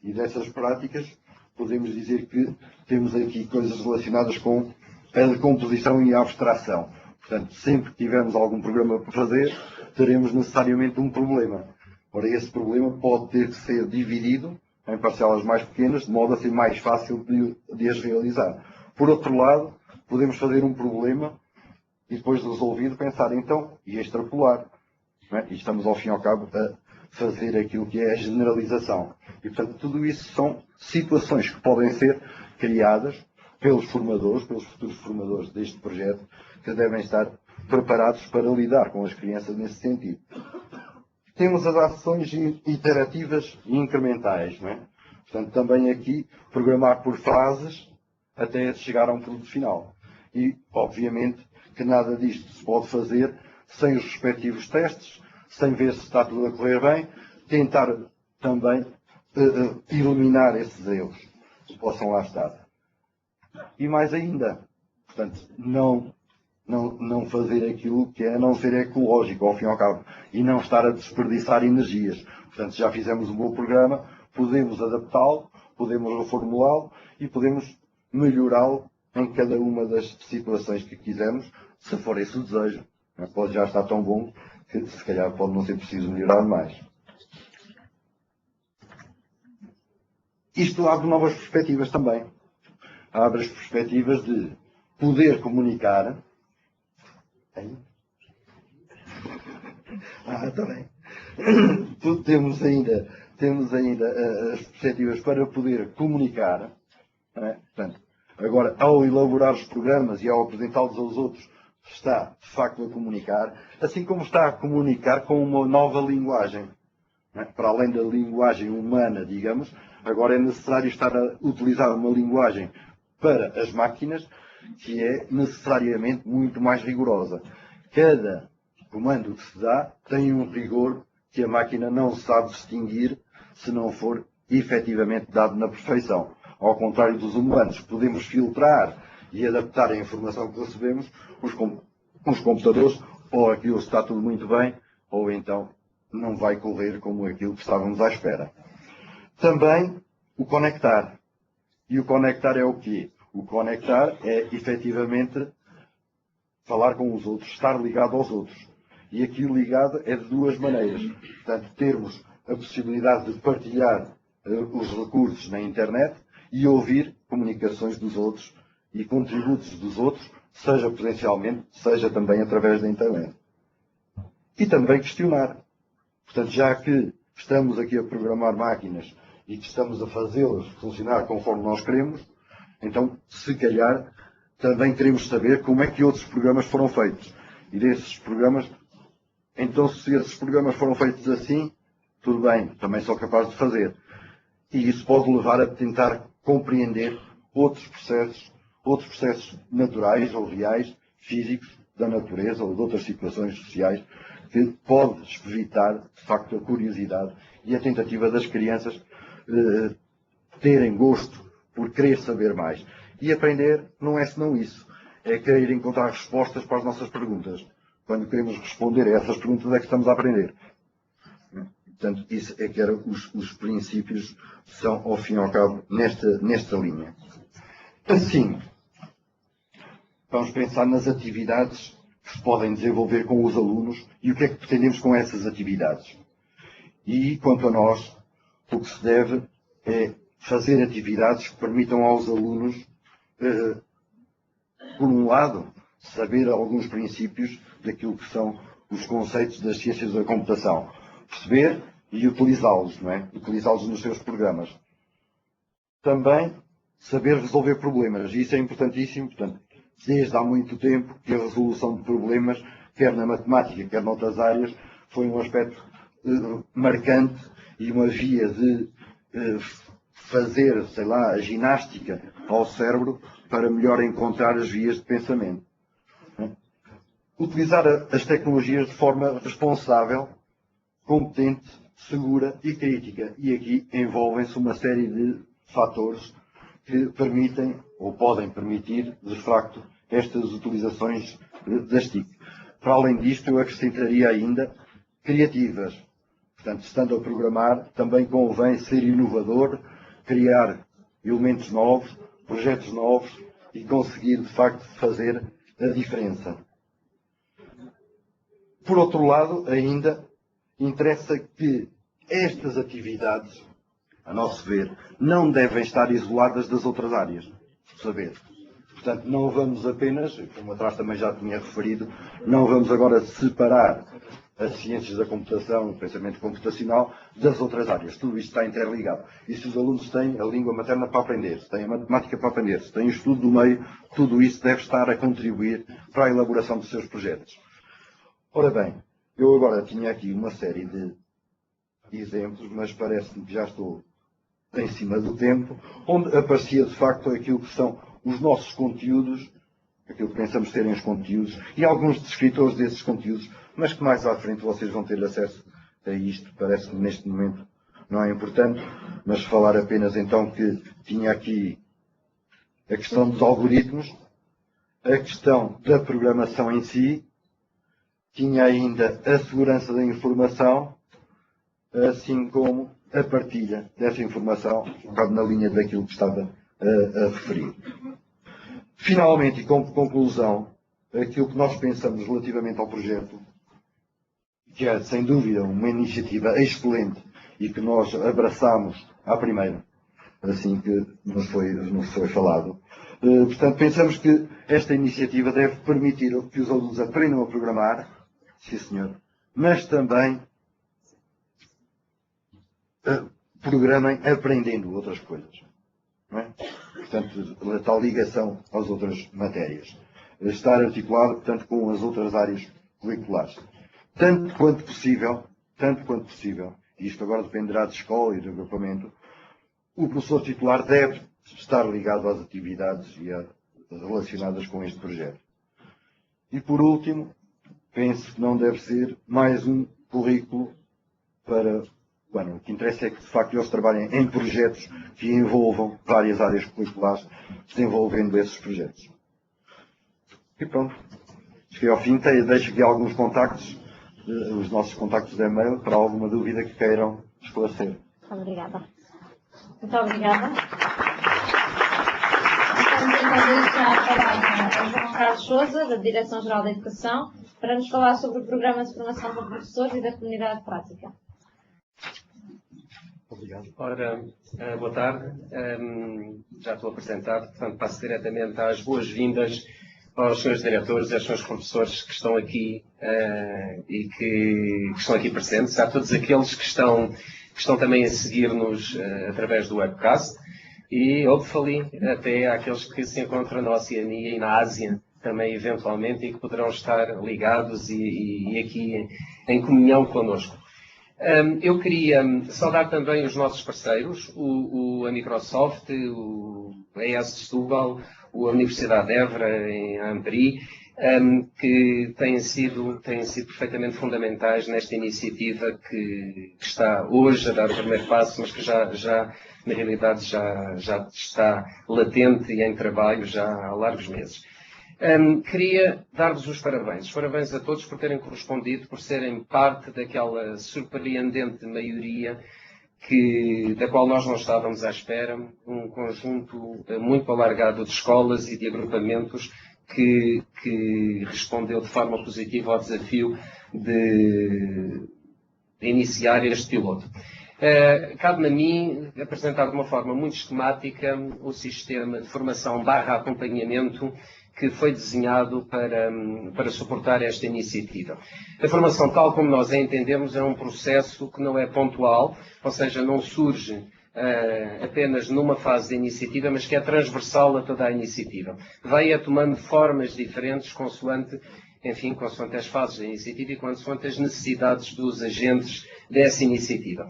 E dessas práticas, podemos dizer que temos aqui coisas relacionadas com a decomposição e a abstração. Portanto, sempre que tivermos algum programa para fazer, teremos necessariamente um problema. Ora, esse problema pode ter que ser dividido em parcelas mais pequenas, de modo a ser mais fácil de as realizar. Por outro lado, podemos fazer um problema e depois de resolvido pensar então e extrapolar. Não é? E estamos ao fim e ao cabo a fazer aquilo que é a generalização. E portanto tudo isso são situações que podem ser criadas pelos formadores, pelos futuros formadores deste projeto, que devem estar preparados para lidar com as crianças nesse sentido. Temos as ações iterativas e incrementais. Não é? Portanto, também aqui programar por fases até chegar a um produto final. E, obviamente, que nada disto se pode fazer sem os respectivos testes, sem ver se está tudo a correr bem, tentar também eliminar esses erros que possam lá estar. E mais ainda, portanto, não fazer aquilo que é não ser ecológico, ao fim e ao cabo, e não estar a desperdiçar energias. Portanto, já fizemos um bom programa, podemos adaptá-lo, podemos reformulá-lo e podemos melhorá-lo em cada uma das situações que quisermos, se for esse o desejo. Pode já estar tão bom que se calhar pode não ser preciso melhorar mais. Isto abre novas perspectivas também. Abre as perspectivas de poder comunicar. Está bem. Temos ainda as perspectivas para poder comunicar. Não é? Portanto, agora, ao elaborar os programas e ao apresentá-los aos outros, está, de facto, a comunicar, assim como está a comunicar com uma nova linguagem. Não é? Para além da linguagem humana, digamos, agora é necessário estar a utilizar uma linguagem para as máquinas que é necessariamente muito mais rigorosa. Cada comando que se dá tem um rigor que a máquina não sabe distinguir se não for efetivamente dado na perfeição. Ao contrário dos humanos, podemos filtrar e adaptar a informação que recebemos, os computadores, ou aquilo está tudo muito bem, ou então não vai correr como aquilo que estávamos à espera. Também o conectar. E o conectar é o quê? O conectar é efetivamente falar com os outros, estar ligado aos outros. E aqui o ligado é de duas maneiras. Portanto, termos a possibilidade de partilhar os recursos na internet e ouvir comunicações dos outros e contributos dos outros, seja presencialmente, seja também através da internet. E também questionar. Portanto, já que estamos aqui a programar máquinas e que estamos a fazê-las funcionar conforme nós queremos, então, se calhar, também queremos saber como é que outros programas foram feitos. E desses programas, então, se esses programas foram feitos assim, tudo bem, também sou capaz de fazer. E isso pode levar a tentar compreender outros processos naturais ou reais, físicos, da natureza ou de outras situações sociais que pode evitar, de facto, a curiosidade e a tentativa das crianças terem gosto por querer saber mais. E aprender não é senão isso. É querer encontrar respostas para as nossas perguntas. Quando queremos responder a essas perguntas é que estamos a aprender. Portanto, isso é que eram os princípios que são, ao fim e ao cabo, nesta linha. Assim, vamos pensar nas atividades que se podem desenvolver com os alunos e o que é que pretendemos com essas atividades. E, quanto a nós, o que se deve é fazer atividades que permitam aos alunos, por um lado, saber alguns princípios daquilo que são os conceitos das ciências da computação. Perceber e utilizá-los, não é? Utilizá-los nos seus programas. Também saber resolver problemas. Isso é importantíssimo, portanto, desde há muito tempo que a resolução de problemas, quer na matemática, quer noutras áreas, foi um aspecto marcante e uma via de fazer, sei lá, a ginástica ao cérebro para melhor encontrar as vias de pensamento. Utilizar as tecnologias de forma responsável, competente, segura e crítica. E aqui envolvem-se uma série de fatores que permitem, ou podem permitir, de facto, estas utilizações das TIC. Para além disto, eu acrescentaria ainda criativas. Portanto, estando a programar, também convém ser inovador, criar elementos novos, projetos novos e conseguir, de facto, fazer a diferença. Por outro lado, ainda, interessa que estas atividades, a nosso ver, não devem estar isoladas das outras áreas do saber. Portanto, não vamos apenas, como atrás também já tinha referido, não vamos agora separar as ciências da computação, o pensamento computacional, das outras áreas. Tudo isto está interligado. E se os alunos têm a língua materna para aprender, se têm a matemática para aprender, se têm o estudo do meio, tudo isso deve estar a contribuir para a elaboração dos seus projetos. Ora bem, eu agora tinha aqui uma série de exemplos, mas parece-me que já estou em cima do tempo, onde aparecia de facto aquilo que são os nossos conteúdos, aquilo que pensamos serem os conteúdos, e alguns descritores desses conteúdos, mas que mais à frente vocês vão ter acesso a isto. Parece-me neste momento não é importante, mas falar apenas então que tinha aqui a questão dos algoritmos, a questão da programação em si, tinha ainda a segurança da informação, assim como a partilha dessa informação, um bocado na linha daquilo que estava a referir. Finalmente, e como conclusão, aquilo que nós pensamos relativamente ao projeto, que é, sem dúvida, uma iniciativa excelente e que nós abraçamos à primeira, assim que nos foi falado. Portanto, pensamos que esta iniciativa deve permitir que os alunos aprendam a programar, sim senhor, mas também programem aprendendo outras coisas. Não é? Portanto, a tal ligação às outras matérias. Estar articulado, portanto, com as outras áreas curriculares. Tanto quanto possível, e isto agora dependerá de escola e de agrupamento, o professor titular deve estar ligado às atividades relacionadas com este projeto. E por último, penso que não deve ser mais um currículo para... Bueno, o que interessa é que, de facto, eles trabalhem em projetos que envolvam várias áreas curriculares, desenvolvendo esses projetos. E pronto. Cheguei ao fim. Deixo aqui alguns contactos, os nossos contactos de e-mail, para alguma dúvida que queiram esclarecer. Obrigada. Muito obrigada. Estamos então a deixar a palavra ao João Carlos Sousa, da Direção-Geral da Educação, para nos falar sobre o Programa de Formação para Professores e da Comunidade Prática. Obrigado. Ora, boa tarde. Já estou apresentado, portanto passo diretamente às boas-vindas aos senhores diretores e aos senhores professores que estão aqui e que estão aqui presentes, a todos aqueles que estão também a seguir-nos através do webcast e, hopefully, até àqueles que se encontram na Oceania e na Ásia também eventualmente e que poderão estar ligados e aqui em comunhão connosco. Eu queria saudar também os nossos parceiros, a Microsoft, a ES de Setúbal, a Universidade de Évora, em Amperi, que têm sido perfeitamente fundamentais nesta iniciativa que está hoje a dar o primeiro passo, mas que já na realidade, já está latente e em trabalho já há largos meses. Queria dar-vos os parabéns a todos por terem correspondido, por serem parte daquela surpreendente maioria da qual nós não estávamos à espera, um conjunto muito alargado de escolas e de agrupamentos que respondeu de forma positiva ao desafio de iniciar este piloto. Cabe-me a mim apresentar de uma forma muito esquemática o sistema de formação / acompanhamento que foi desenhado para suportar esta iniciativa. A formação, tal como nós a entendemos, é um processo que não é pontual, ou seja, não surge apenas numa fase da iniciativa, mas que é transversal a toda a iniciativa. Vai tomando formas diferentes consoante as fases da iniciativa e consoante as necessidades dos agentes dessa iniciativa.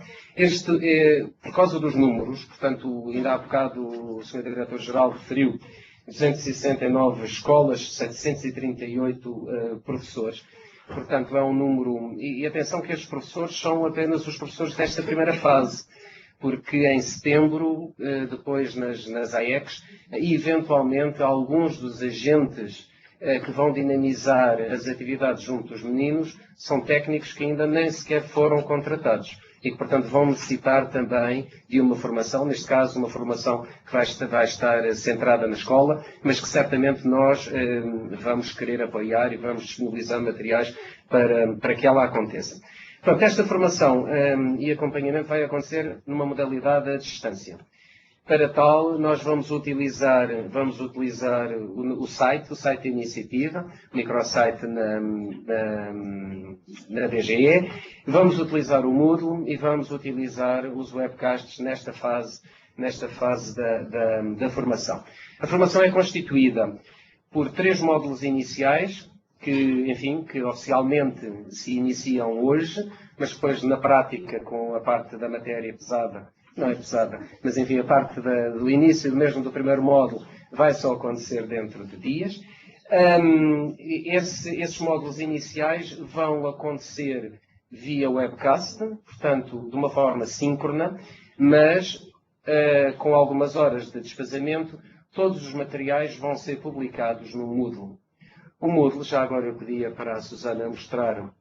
Por causa dos números, portanto, ainda há bocado o Sr. Diretor-Geral referiu 269 escolas, 738 professores. Portanto, é um número... E atenção que estes professores são apenas os professores desta primeira fase, porque em setembro, depois nas AECs, eventualmente alguns dos agentes que vão dinamizar as atividades junto dos meninos são técnicos que ainda nem sequer foram contratados e que, portanto, vão necessitar também de uma formação, neste caso uma formação que vai estar centrada na escola, mas que certamente nós vamos querer apoiar e vamos disponibilizar materiais para que ela aconteça. Portanto, esta formação e acompanhamento vai acontecer numa modalidade à distância. Para tal, nós vamos utilizar o site da iniciativa, o microsite na DGE, vamos utilizar o Moodle e vamos utilizar os webcasts nesta fase da formação. A formação é constituída por 3 módulos iniciais, que oficialmente se iniciam hoje, mas depois na prática, com a parte da matéria pesada, não é pesada, mas a parte do início mesmo do primeiro módulo vai só acontecer dentro de dias. Esses módulos iniciais vão acontecer via webcast, portanto, de uma forma síncrona, mas com algumas horas de desfazamento, todos os materiais vão ser publicados no Moodle. O Moodle, já agora eu pedia para a Susana mostrar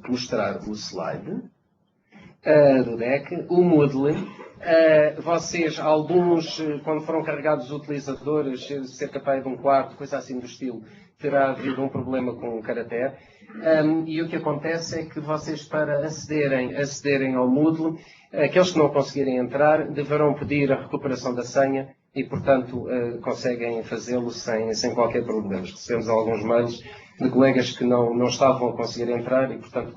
o slide do deck. O Moodle, vocês, alguns, quando foram carregados os utilizadores, cerca de um quarto, coisa assim do estilo, terá havido um problema com o caractere. E o que acontece é que vocês, para acederem ao Moodle, aqueles que não conseguirem entrar, deverão pedir a recuperação da senha e, portanto, conseguem fazê-lo sem qualquer problema. Recebemos alguns mails de colegas que não estavam a conseguir entrar e, portanto,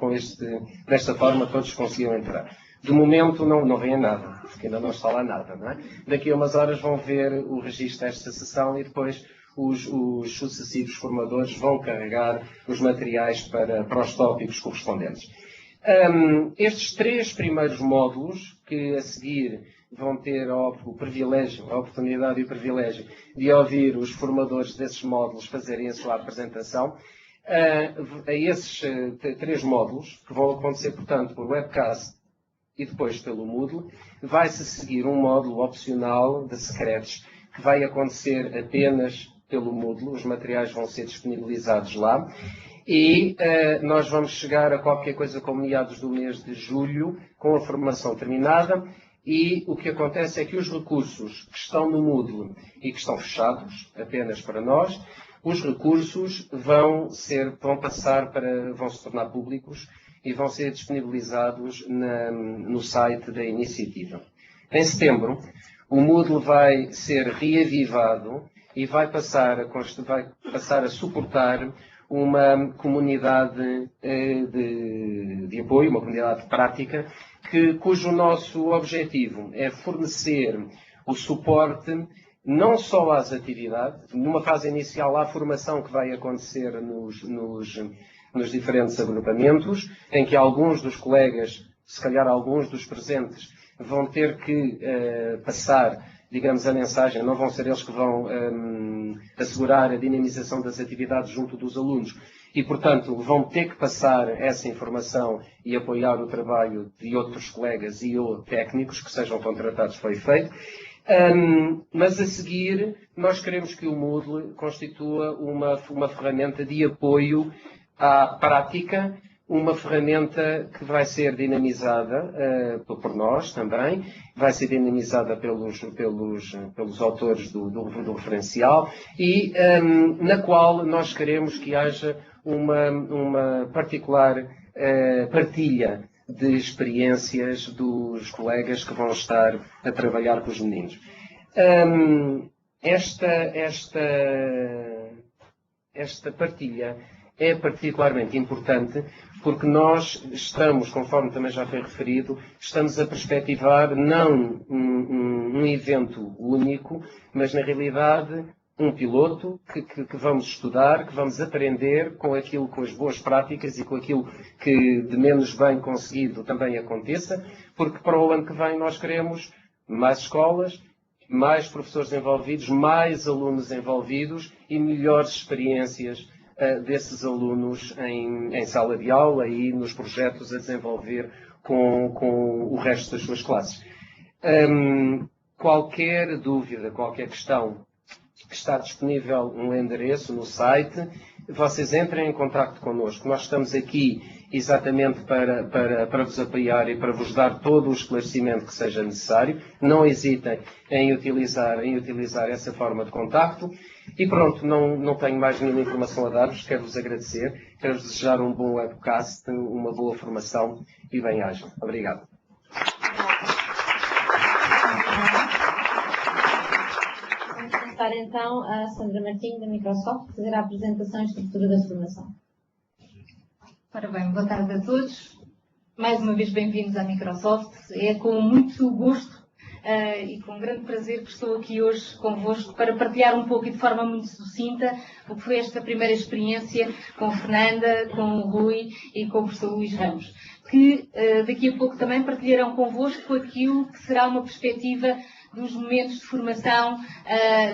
desta forma, todos conseguiram entrar. De momento, não vem nada, porque ainda não está lá nada, não é? Daqui a umas horas vão ver o registro desta sessão e depois os sucessivos formadores vão carregar os materiais para os tópicos correspondentes. Estes 3 primeiros módulos, que a seguir vão ter a oportunidade e o privilégio de ouvir os formadores desses módulos fazerem a sua apresentação, a esses 3 módulos, que vão acontecer, portanto, por webcast e depois pelo Moodle, vai-se seguir um módulo opcional de secretos, que vai acontecer apenas pelo Moodle. Os materiais vão ser disponibilizados lá. E nós vamos chegar a qualquer coisa como meados do mês de julho, com a formação terminada. E o que acontece é que os recursos que estão no Moodle e que estão fechados apenas para nós, os recursos vão se tornar públicos e vão ser disponibilizados no site da iniciativa. Em setembro, o Moodle vai ser reavivado e vai passar a suportar uma comunidade de apoio, uma comunidade prática, cujo nosso objetivo é fornecer o suporte não só às atividades, numa fase inicial à formação que vai acontecer nos diferentes agrupamentos, em que alguns dos colegas, se calhar alguns dos presentes, vão ter que passar digamos, a mensagem, não vão ser eles que vão assegurar a dinamização das atividades junto dos alunos. E, portanto, vão ter que passar essa informação e apoiar o trabalho de outros colegas e ou técnicos que sejam contratados para o efeito. Mas a seguir, nós queremos que o Moodle constitua uma ferramenta de apoio à prática, uma ferramenta que vai ser dinamizada por nós também, vai ser dinamizada pelos autores do referencial e na qual nós queremos que haja uma particular partilha de experiências dos colegas que vão estar a trabalhar com os meninos. Esta partilha é particularmente importante porque nós estamos, conforme também já foi referido, estamos a perspectivar não um evento único, mas na realidade um piloto que vamos estudar, que vamos aprender com aquilo, com as boas práticas e com aquilo que de menos bem conseguido também aconteça, porque para o ano que vem nós queremos mais escolas, mais professores envolvidos, mais alunos envolvidos e melhores experiências desses alunos em sala de aula e nos projetos a desenvolver com o resto das suas classes. Qualquer dúvida, qualquer questão, está disponível um endereço no site, vocês entrem em contacto connosco. Nós estamos aqui exatamente para vos apoiar e para vos dar todo o esclarecimento que seja necessário. Não hesitem em utilizar essa forma de contacto. E pronto, não tenho mais nenhuma informação a dar-vos. Quero-vos agradecer, quero-vos desejar um bom webcast, uma boa formação e bem-ajam. Obrigado. Vamos começar então a Sandra Martins, da Microsoft, fazer a apresentação e estrutura da formação. Ora bem, boa tarde a todos. Mais uma vez bem-vindos à Microsoft. É com muito gosto e com grande prazer que estou aqui hoje convosco para partilhar um pouco e de forma muito sucinta o que foi esta primeira experiência com a Fernanda, com o Rui e com o professor Luís Ramos, que daqui a pouco também partilharão convosco aquilo que será uma perspectiva dos momentos de formação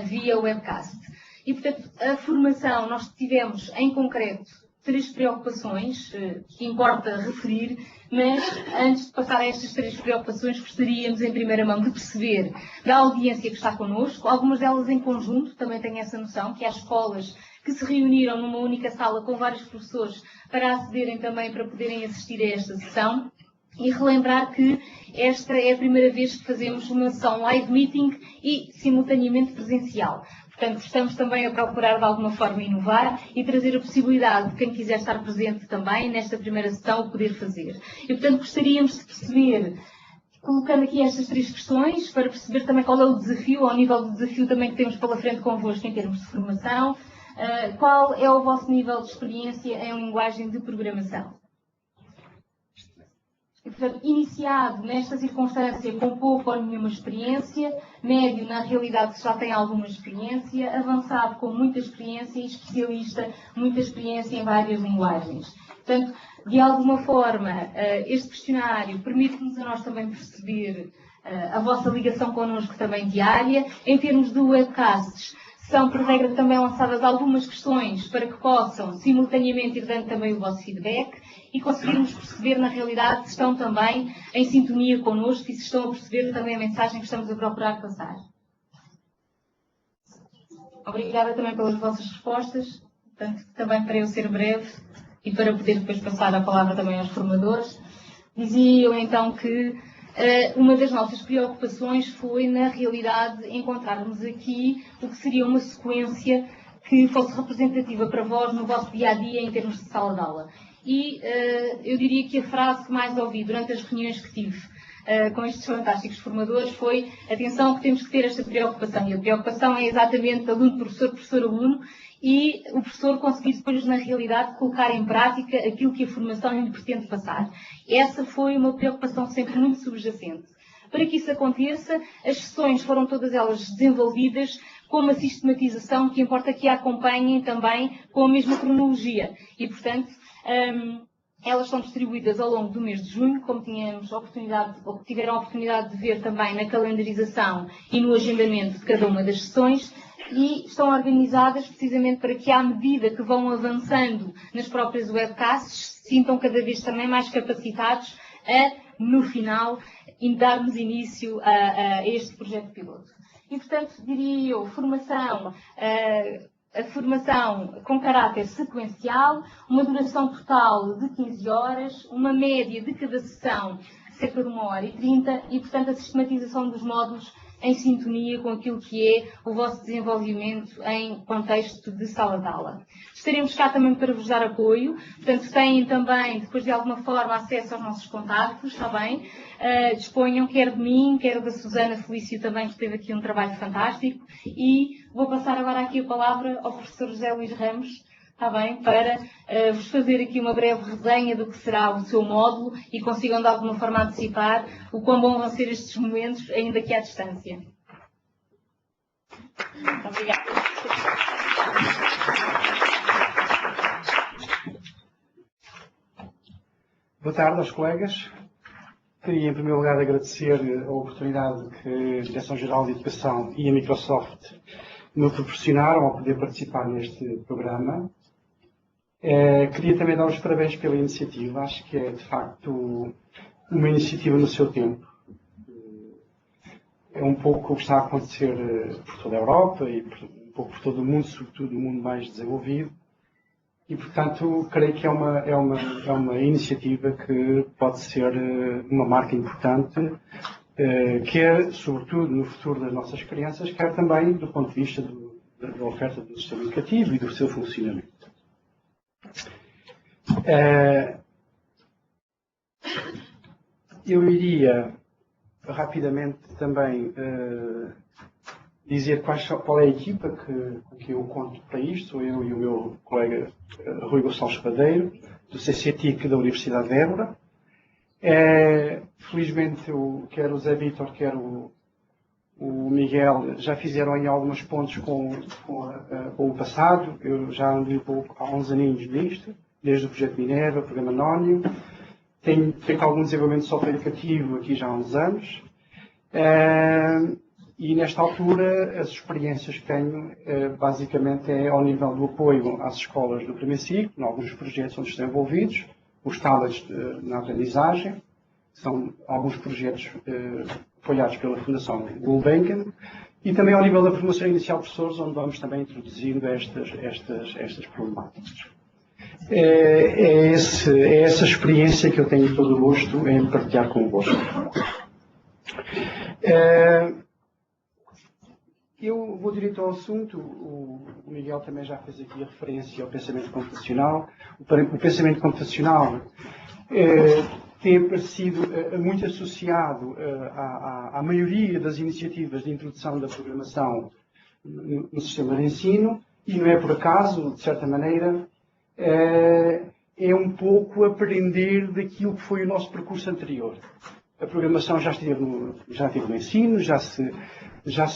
via webcast. E, portanto, a formação, nós tivemos em concreto 3 preocupações que importa referir, mas antes de passar a estas 3 preocupações, gostaríamos em primeira mão de perceber da audiência que está connosco, algumas delas em conjunto, também tenho essa noção, que há escolas que se reuniram numa única sala com vários professores para acederem também, para poderem assistir a esta sessão. E relembrar que esta é a primeira vez que fazemos uma sessão live meeting e simultaneamente presencial. Portanto, estamos também a procurar de alguma forma inovar e trazer a possibilidade de quem quiser estar presente também nesta primeira sessão o poder fazer. E, portanto, gostaríamos de perceber, colocando aqui estas 3 questões, para perceber também qual é o desafio, ao nível do desafio também que temos pela frente convosco em termos de formação, qual é o vosso nível de experiência em linguagem de programação. E, portanto, iniciado nesta circunstância com pouco ou nenhuma experiência, médio na realidade que já tem alguma experiência, avançado com muita experiência e especialista, muita experiência em várias linguagens. Portanto, de alguma forma, este questionário permite-nos a nós também perceber a vossa ligação connosco também diária. Em termos de webcasts, são, por regra, também lançadas algumas questões para que possam, simultaneamente, ir dando também o vosso feedback e conseguirmos perceber, na realidade, se estão também em sintonia connosco e se estão a perceber também a mensagem que estamos a procurar passar. Obrigada também pelas vossas respostas, portanto, também para eu ser breve e para poder depois passar a palavra também aos formadores. Dizia eu, então, que uma das nossas preocupações foi, na realidade, encontrarmos aqui o que seria uma sequência que fosse representativa para vós no vosso dia-a-dia em termos de sala de aula. E eu diria que a frase que mais ouvi durante as reuniões que tive com estes fantásticos formadores foi: atenção, que temos que ter esta preocupação. E a preocupação é exatamente aluno-professor, professor-aluno, e o professor conseguir depois, na realidade, colocar em prática aquilo que a formação lhe pretende passar. Essa foi uma preocupação sempre muito subjacente. Para que isso aconteça, as sessões foram todas elas desenvolvidas com uma sistematização que importa que a acompanhem também com a mesma cronologia. E, portanto, Elas são distribuídas ao longo do mês de junho, como tínhamos oportunidade, ou tiveram a oportunidade de ver também na calendarização e no agendamento de cada uma das sessões, e estão organizadas precisamente para que, à medida que vão avançando nas próprias webcasts, se sintam cada vez também mais capacitados a, no final, darmos início a este projeto piloto. E, portanto, diria eu, a formação com caráter sequencial, uma duração total de 15 horas, uma média de cada sessão cerca de 1h30 e, portanto, a sistematização dos módulos em sintonia com aquilo que é o vosso desenvolvimento em contexto de sala de aula. Estaremos cá também para vos dar apoio, portanto têm também, depois de alguma forma, acesso aos nossos contactos, está bem? Disponham quer de mim, quer da Susana Felício também, que teve aqui um trabalho fantástico, e vou passar agora aqui a palavra ao professor José Luís Ramos, está bem, para vos fazer aqui uma breve resenha do que será o seu módulo e consigam de alguma forma antecipar o quão bom vão ser estes momentos, ainda que à distância. Muito obrigada. Boa tarde aos colegas. Queria, em primeiro lugar, agradecer a oportunidade que a Direção-Geral de Educação e a Microsoft me proporcionaram ao poder participar neste programa. Queria também dar os parabéns pela iniciativa. Acho que é, de facto, uma iniciativa no seu tempo. É um pouco o que está a acontecer por toda a Europa e um pouco por todo o mundo, sobretudo no mundo mais desenvolvido. E, portanto, creio que é uma iniciativa que pode ser uma marca importante, quer, sobretudo, no futuro das nossas crianças, quer também do ponto de vista da oferta do sistema educativo e do seu funcionamento. Eu iria rapidamente também dizer qual é a equipa com que eu conto para isto. Sou eu e o meu colega Rui Gonçalves Padeiro, do CCTIC da Universidade de Évora. Felizmente, quer o Zé Vítor, quer o Miguel já fizeram aí alguns pontos com o passado. Eu já ando há uns aninhos nisto, desde o projeto Minerva, o programa Anónimo. Tenho feito algum desenvolvimento de software educativo aqui já há uns anos. E nesta altura, as experiências que tenho, basicamente, é ao nível do apoio às escolas do primeiro ciclo, em alguns projetos onde estão envolvidos, os tablets na aprendizagem, são alguns projetos apoiados pela Fundação Gulbenkian, e também ao nível da formação inicial de professores, onde vamos também introduzindo estas problemáticas. É essa experiência que eu tenho todo o gosto em partilhar convosco. Eu vou direto ao assunto. O Miguel também já fez aqui a referência ao pensamento computacional. O pensamento computacional tem aparecido muito associado à maioria das iniciativas de introdução da programação no sistema de ensino, e não é por acaso, de certa maneira, é um pouco aprender daquilo que foi o nosso percurso anterior. A programação já esteve no ensino, já se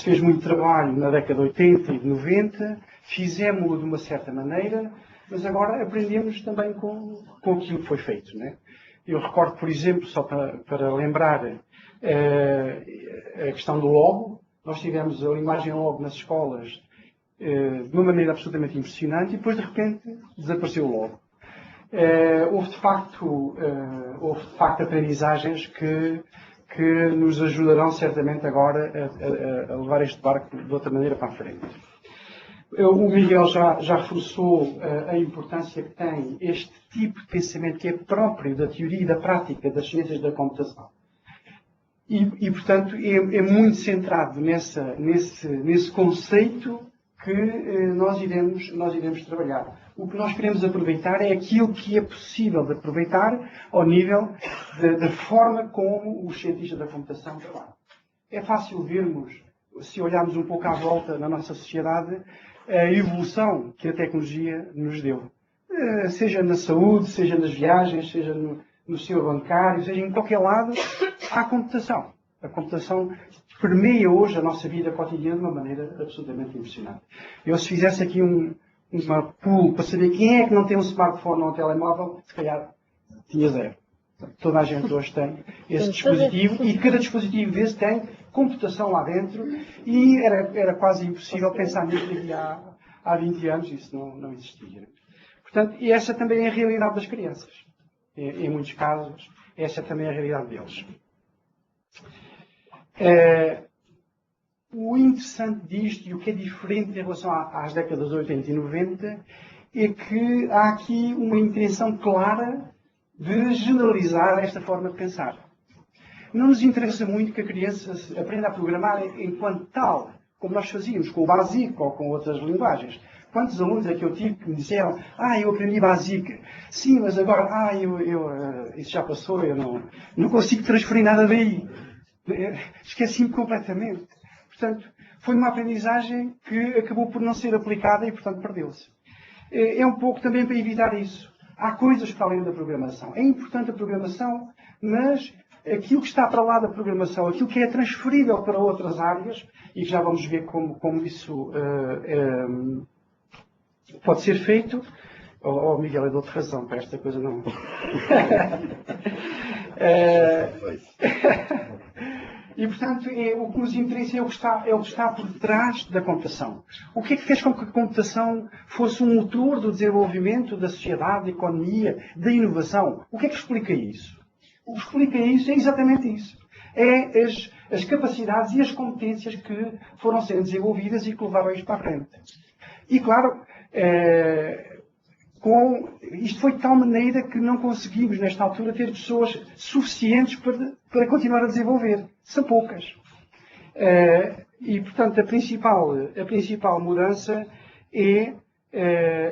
fez muito trabalho na década de 80 e de 90, fizemos-o de uma certa maneira, mas agora aprendemos também com aquilo que foi feito, né? Eu recordo, por exemplo, só para lembrar, a questão do logo. Nós tivemos a linguagem logo nas escolas de uma maneira absolutamente impressionante e depois, de repente, desapareceu o logo. Houve de facto aprendizagens que nos ajudarão certamente agora a levar este barco de outra maneira para a frente. O Miguel já reforçou a importância que tem este tipo de pensamento que é próprio da teoria e da prática das ciências da computação. E portanto, é muito centrado nesse conceito que nós iremos trabalhar. O que nós queremos aproveitar é aquilo que é possível de aproveitar ao nível da forma como os cientistas da computação trabalham. É fácil vermos, se olharmos um pouco à volta na nossa sociedade, a evolução que a tecnologia nos deu. Seja na saúde, seja nas viagens, seja no sistema bancário, seja em qualquer lado, há computação. A computação permeia hoje a nossa vida cotidiana de uma maneira absolutamente impressionante. Eu, se fizesse aqui uma pool para saber quem é que não tem um smartphone ou um telemóvel, se calhar Tinha 0. Toda a gente hoje tem esse dispositivo e cada dispositivo desse tem computação lá dentro e era quase impossível pensar nisso aqui há 20 anos, isso não existia. Portanto, e essa também é a realidade das crianças. Em muitos casos, essa também é a realidade deles. O interessante disto e o que é diferente em relação às décadas de 80 e 90 é que há aqui uma intenção clara de generalizar esta forma de pensar. Não nos interessa muito que a criança aprenda a programar enquanto tal, como nós fazíamos com o BASIC ou com outras linguagens. Quantos alunos é que eu tive que me disseram, eu aprendi BASIC. Sim, mas agora, isso já passou, eu não consigo transferir nada daí. Esqueci-me completamente. Portanto, foi uma aprendizagem que acabou por não ser aplicada e, portanto, perdeu-se. É um pouco também para evitar isso. Há coisas para além da programação. É importante a programação, mas aquilo que está para lá da programação, aquilo que é transferível para outras áreas, e já vamos ver como isso pode ser feito. Miguel, eu dou-te razão, para esta coisa não. E, portanto, o que nos interessa é o que está por trás da computação. O que é que fez com que a computação fosse um motor do desenvolvimento da sociedade, da economia, da inovação? O que é que explica isso? O que explica isso é exatamente isso. É as capacidades e as competências que foram sendo desenvolvidas e que levaram isto para a frente. E, claro, isto foi de tal maneira que não conseguimos, nesta altura, ter pessoas suficientes para continuar a desenvolver. São poucas. E, portanto, a principal mudança é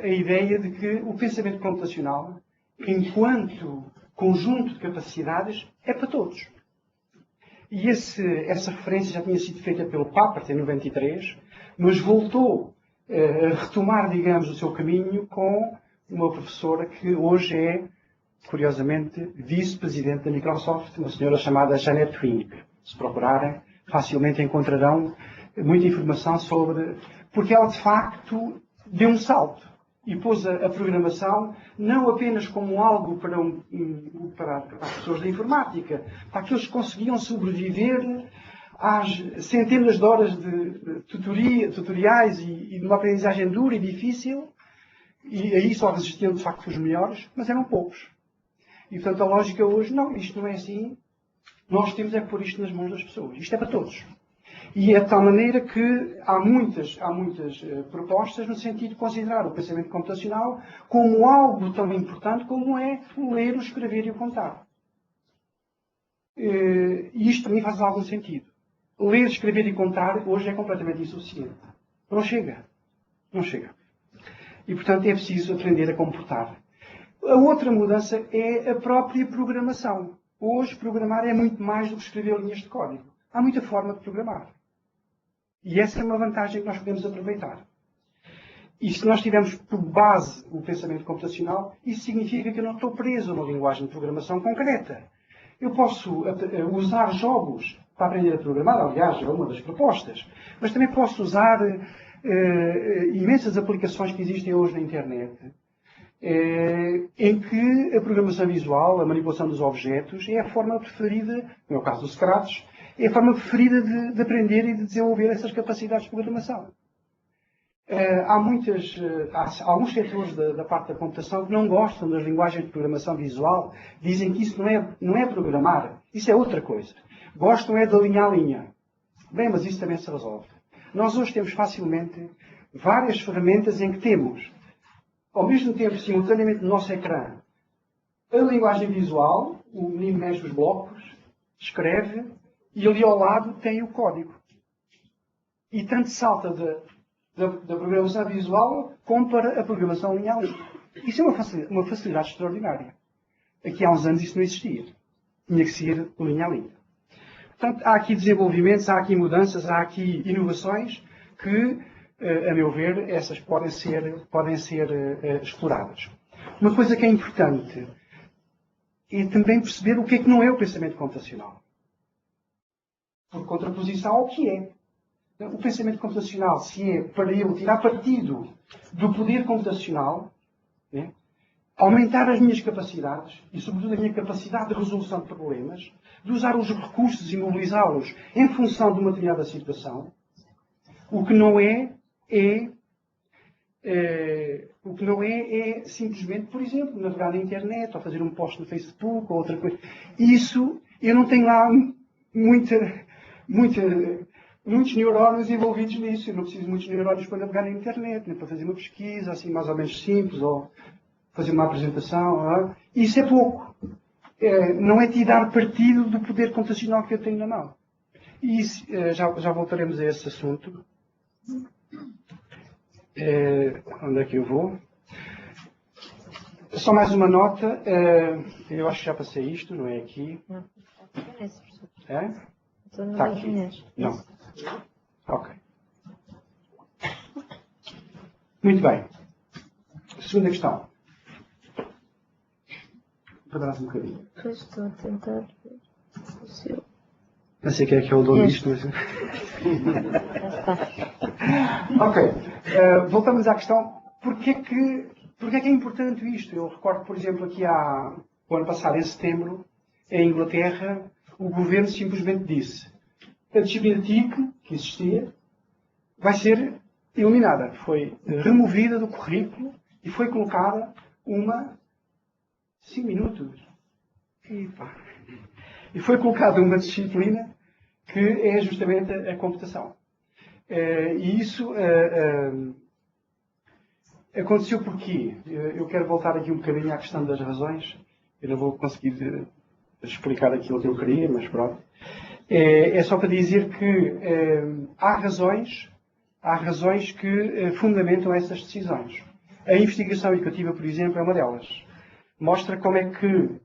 a ideia de que o pensamento computacional, enquanto conjunto de capacidades, é para todos. E essa referência já tinha sido feita pelo Papa, em 93, mas voltou a retomar, digamos, o seu caminho com uma professora que hoje é, curiosamente, vice-presidente da Microsoft, uma senhora chamada Jeanette Wink. Se procurarem, facilmente encontrarão muita informação sobre... Porque ela, de facto, deu um salto e pôs a programação não apenas como algo para as pessoas da informática, para aqueles que conseguiam sobreviver às centenas de horas de tutoriais e de uma aprendizagem dura e difícil, e aí só resistiam, de facto, os melhores, mas eram poucos. E, portanto, a lógica hoje, não, isto não é assim. Nós temos é que pôr isto nas mãos das pessoas. Isto é para todos. E é de tal maneira que há muitas propostas no sentido de considerar o pensamento computacional como algo tão importante como é o ler, o escrever e o contar. E isto para mim faz algum sentido. Ler, escrever e contar hoje é completamente insuficiente. Não chega. Não chega. E, portanto, é preciso aprender a comportar. A outra mudança é a própria programação. Hoje, programar é muito mais do que escrever linhas de código. Há muita forma de programar. E essa é uma vantagem que nós podemos aproveitar. E se nós tivermos por base o pensamento computacional, isso significa que eu não estou preso a uma linguagem de programação concreta. Eu posso usar jogos para aprender a programar, aliás, é uma das propostas, mas também posso usar imensas aplicações que existem hoje na internet, em que a programação visual, a manipulação dos objetos, é a forma preferida, no caso do Scratch, é a forma preferida de aprender e de desenvolver essas capacidades de programação. Há alguns setores da parte da computação que não gostam das linguagens de programação visual, dizem que isso não é programar, isso é outra coisa. Gostam é da linha a linha. Bem, mas isso também se resolve. Nós hoje temos facilmente várias ferramentas em que temos, ao mesmo tempo, simultaneamente no nosso ecrã, a linguagem visual, o menino mexe os blocos, escreve, e ali ao lado tem o código. E tanto salta da programação visual como para a programação linear. Isso é uma facilidade extraordinária. Aqui há uns anos isso não existia. Tinha que ser linha a linha. Portanto, há aqui desenvolvimentos, há aqui mudanças, há aqui inovações que, a meu ver, essas podem ser exploradas. Uma coisa que é importante é também perceber o que é que não é o pensamento computacional. Por contraposição ao que é. O pensamento computacional, se é para ele tirar partido do poder computacional, né, aumentar as minhas capacidades e, sobretudo, a minha capacidade de resolução de problemas, de usar os recursos e mobilizá-los em função de uma determinada situação. O que não é simplesmente, por exemplo, navegar na internet ou fazer um post no Facebook ou outra coisa. Isso, eu não tenho lá muitos neurónios envolvidos nisso. Eu não preciso de muitos neurónios para navegar na internet, nem para fazer uma pesquisa assim mais ou menos simples ou fazer uma apresentação. Não é? Isso é pouco. Não é tirar partido do poder computacional que eu tenho na mão. E isso, já voltaremos a esse assunto. Onde é que eu vou? Só mais uma nota. Eu acho que já passei isto, não é aqui. É? Está aqui. Não. Ok. Muito bem. Segunda questão. Para dar um bocadinho. Pois estou a tentar. Não sei quem é que é o dono disto, mas. Ok. Voltamos à questão. Porquê é que é importante isto? Eu recordo, por exemplo, aqui o ano passado, em setembro, em Inglaterra, o governo simplesmente disse: a disciplina TIC, que existia, vai ser eliminada. Foi removida do currículo e foi colocada uma. 5 minutos. E foi colocada uma disciplina que é justamente a computação. E isso aconteceu porquê? Eu quero voltar aqui um bocadinho à questão das razões. Eu não vou conseguir explicar aquilo que eu queria, mas pronto. É só para dizer que há razões que fundamentam essas decisões. A investigação educativa, por exemplo, é uma delas. Mostra como é que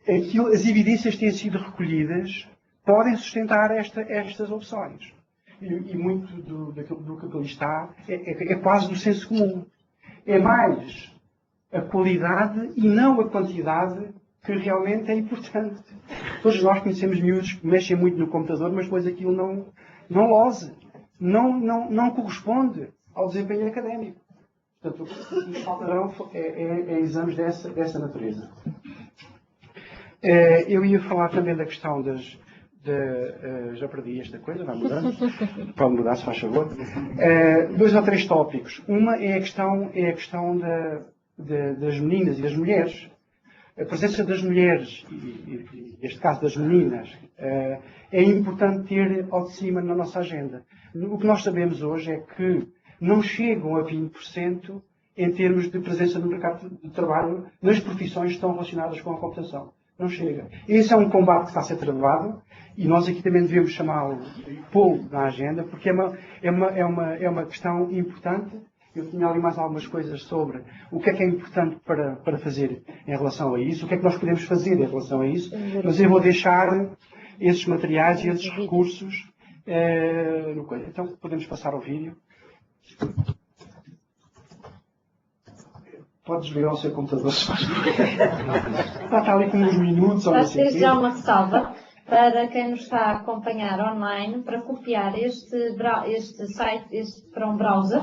as evidências que têm sido recolhidas podem sustentar estas opções. E muito do que ali está é quase do senso comum. É mais a qualidade e não a quantidade que realmente é importante. Todos nós conhecemos miúdos que mexem muito no computador, mas depois aquilo não lose, não corresponde ao desempenho académico. Portanto, o que faltarão é exames dessa natureza. Eu ia falar também da questão já perdi esta coisa, vai mudar? Pode mudar, se faz favor. 2 ou 3 tópicos. Uma é a questão das meninas e das mulheres. A presença das mulheres, e neste caso das meninas, é importante ter ao de cima na nossa agenda. O que nós sabemos hoje é que não chegam a 20% em termos de presença no mercado de trabalho nas profissões que estão relacionadas com a computação. Não chega. Esse é um combate que está a ser travado e nós aqui também devemos chamá-lo, pô-lo na agenda, porque é uma questão importante. Eu tinha ali mais algumas coisas sobre o que é importante para fazer em relação a isso, o que é que nós podemos fazer em relação a isso, mas eu vou deixar esses materiais e esses recursos no coisa. Então, podemos passar ao vídeo. Pode desligar o seu computador, se faz. Está ali com uns minutos. Vai ser já uma ressalva para quem nos está a acompanhar online para copiar este site para um browser,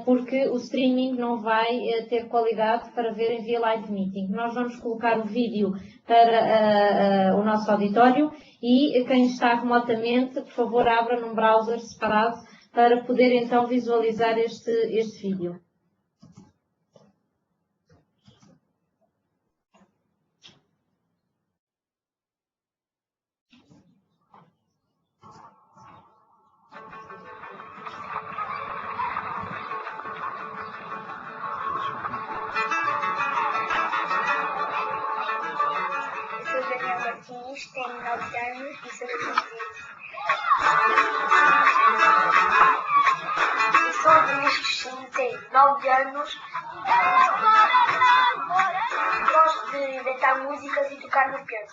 porque o streaming não vai ter qualidade para ver em via live meeting. Nós vamos colocar o vídeo para o nosso auditório e quem está remotamente, por favor, abra num browser separado para poder então visualizar este vídeo. Tem 9 anos e sou português. Eu sou Vinícius, tenho 9 anos. Gosto de inventar músicas e tocar no piano.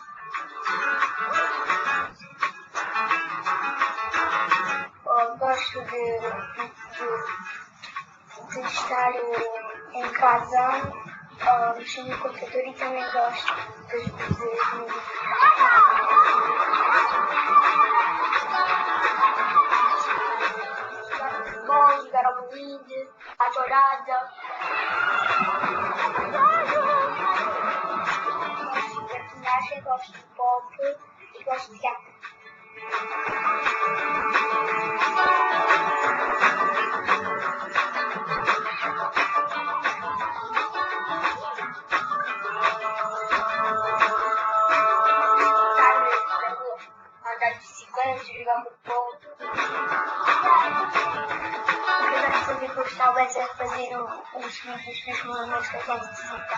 Gosto de estar em casa, mexer no computador e também gosto de música. Jogar ao bolide, a tourada. pop e gosto de teatro. Andar de bicicleta, jogar futebol. O que eu gosto de fazer com os tablets é fazer os vídeos que os movimentos que a gente necessita.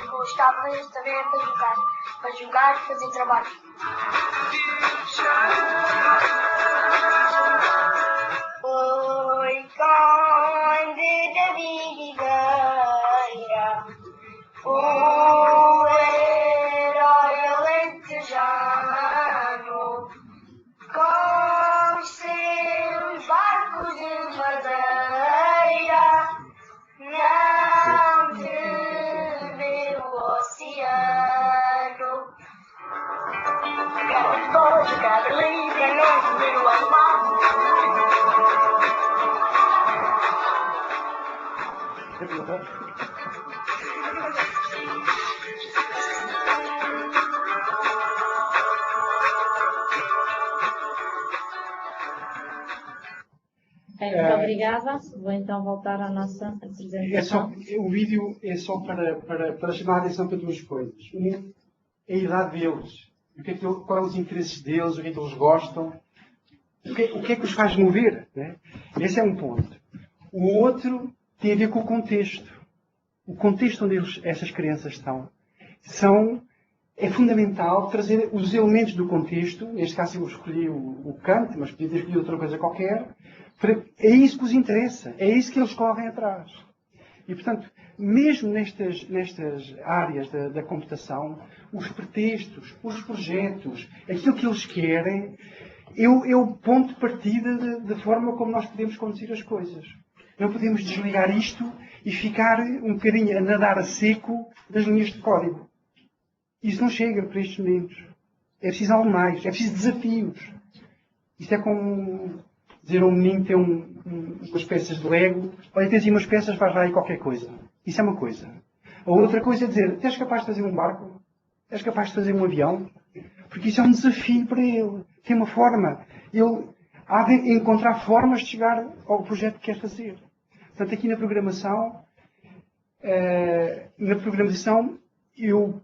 Com os tablets também é para jogar e fazer trabalho. Oi, conde da Videira, o herói alentejano, com os seus barcos de madeira, não vê o oceano. Cada coisa, cada livre, não vê o mar. Muito obrigada. Vou então voltar à nossa apresentação. O vídeo é só para chamar a atenção para duas coisas. Um, é a idade deles. Qual é os interesses deles, o que é que eles gostam. O que é que os faz mover? Né? Esse é um ponto. O outro tem a ver com o contexto. O contexto onde essas crianças estão. É fundamental trazer os elementos do contexto. Neste caso eu escolhi o canto, mas podia ter escolhido outra coisa qualquer. É isso que os interessa. É isso que eles correm atrás. E, portanto, mesmo nestas áreas da computação, os pretextos, os projetos, aquilo que eles querem, é o ponto de partida da forma como nós podemos conduzir as coisas. Não podemos desligar isto e ficar um bocadinho a nadar a seco das linhas de código. Isso não chega para estes meninos. É preciso algo mais. É preciso desafios. Isto é como dizer a um menino que tem umas peças de Lego: olha, tens aí umas peças, vais lá e qualquer coisa. Isso é uma coisa. A outra coisa é dizer: és capaz de fazer um barco? És capaz de fazer um avião? Porque isso é um desafio para ele. Tem uma forma. Ele há de encontrar formas de chegar ao projeto que quer fazer. Portanto, aqui na programação, eu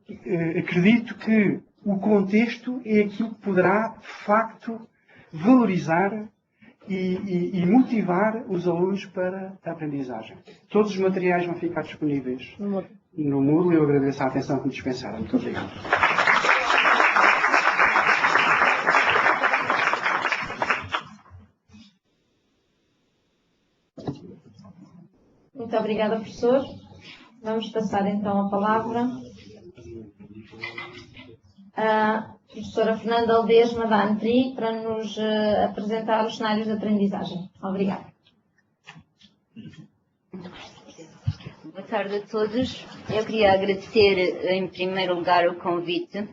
acredito que o contexto é aquilo que poderá, de facto, valorizar e motivar os alunos para a aprendizagem. Todos os materiais vão ficar disponíveis no Moodle. Eu agradeço a atenção que me dispensaram. Muito obrigado. Muito obrigada, professor. Vamos passar então a palavra à professora Fernanda Ledesma da ANTRI para nos apresentar os cenários de aprendizagem. Obrigada. Boa tarde a todos. Eu queria agradecer em primeiro lugar o convite.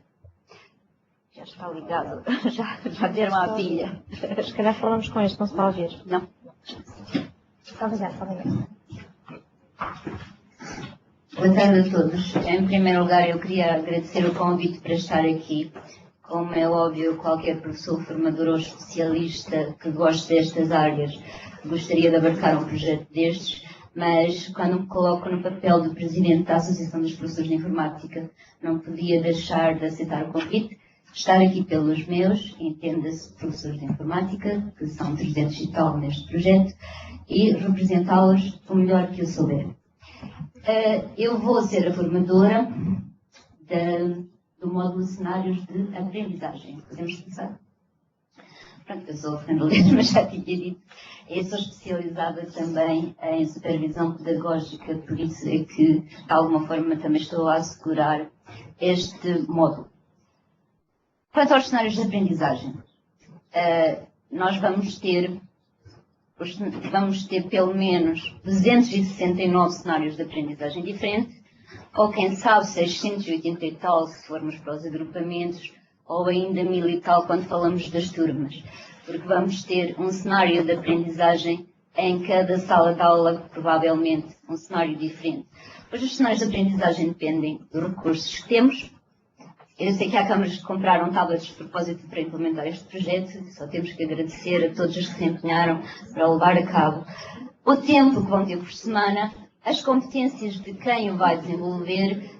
Já está ligado, já deram a pilha. Se calhar falamos com este, não se está a ouvir. Não. Está ligado. Boa tarde a todos. Em primeiro lugar, eu queria agradecer o convite para estar aqui. Como é óbvio, qualquer professor, formador ou especialista que goste destas áreas gostaria de abarcar um projeto destes, mas quando me coloco no papel de presidente da Associação dos Professores de Informática, não podia deixar de aceitar o convite, estar aqui pelos meus, entenda-se, professores de informática, que são 300 e tal neste projeto, e representá-los o melhor que eu souber. Eu vou ser a formadora do módulo de cenários de aprendizagem. Podemos começar? Pronto, eu sou a Fernanda Ledesma, mas já tinha dito. Eu sou especializada também em supervisão pedagógica, por isso é que, de alguma forma, também estou a assegurar este módulo. Quanto aos cenários de aprendizagem, nós vamos ter pelo menos 269 cenários de aprendizagem diferentes, ou quem sabe 680 e tal se formos para os agrupamentos, ou ainda 1000 e tal quando falamos das turmas, porque vamos ter um cenário de aprendizagem em cada sala de aula, provavelmente um cenário diferente. Pois os cenários de aprendizagem dependem dos recursos que temos. Eu sei que há câmaras que compraram tablets de propósito para implementar este projeto, só temos que agradecer a todos os que se empenharam para o levar a cabo. O tempo que vão ter por semana, as competências de quem o vai desenvolver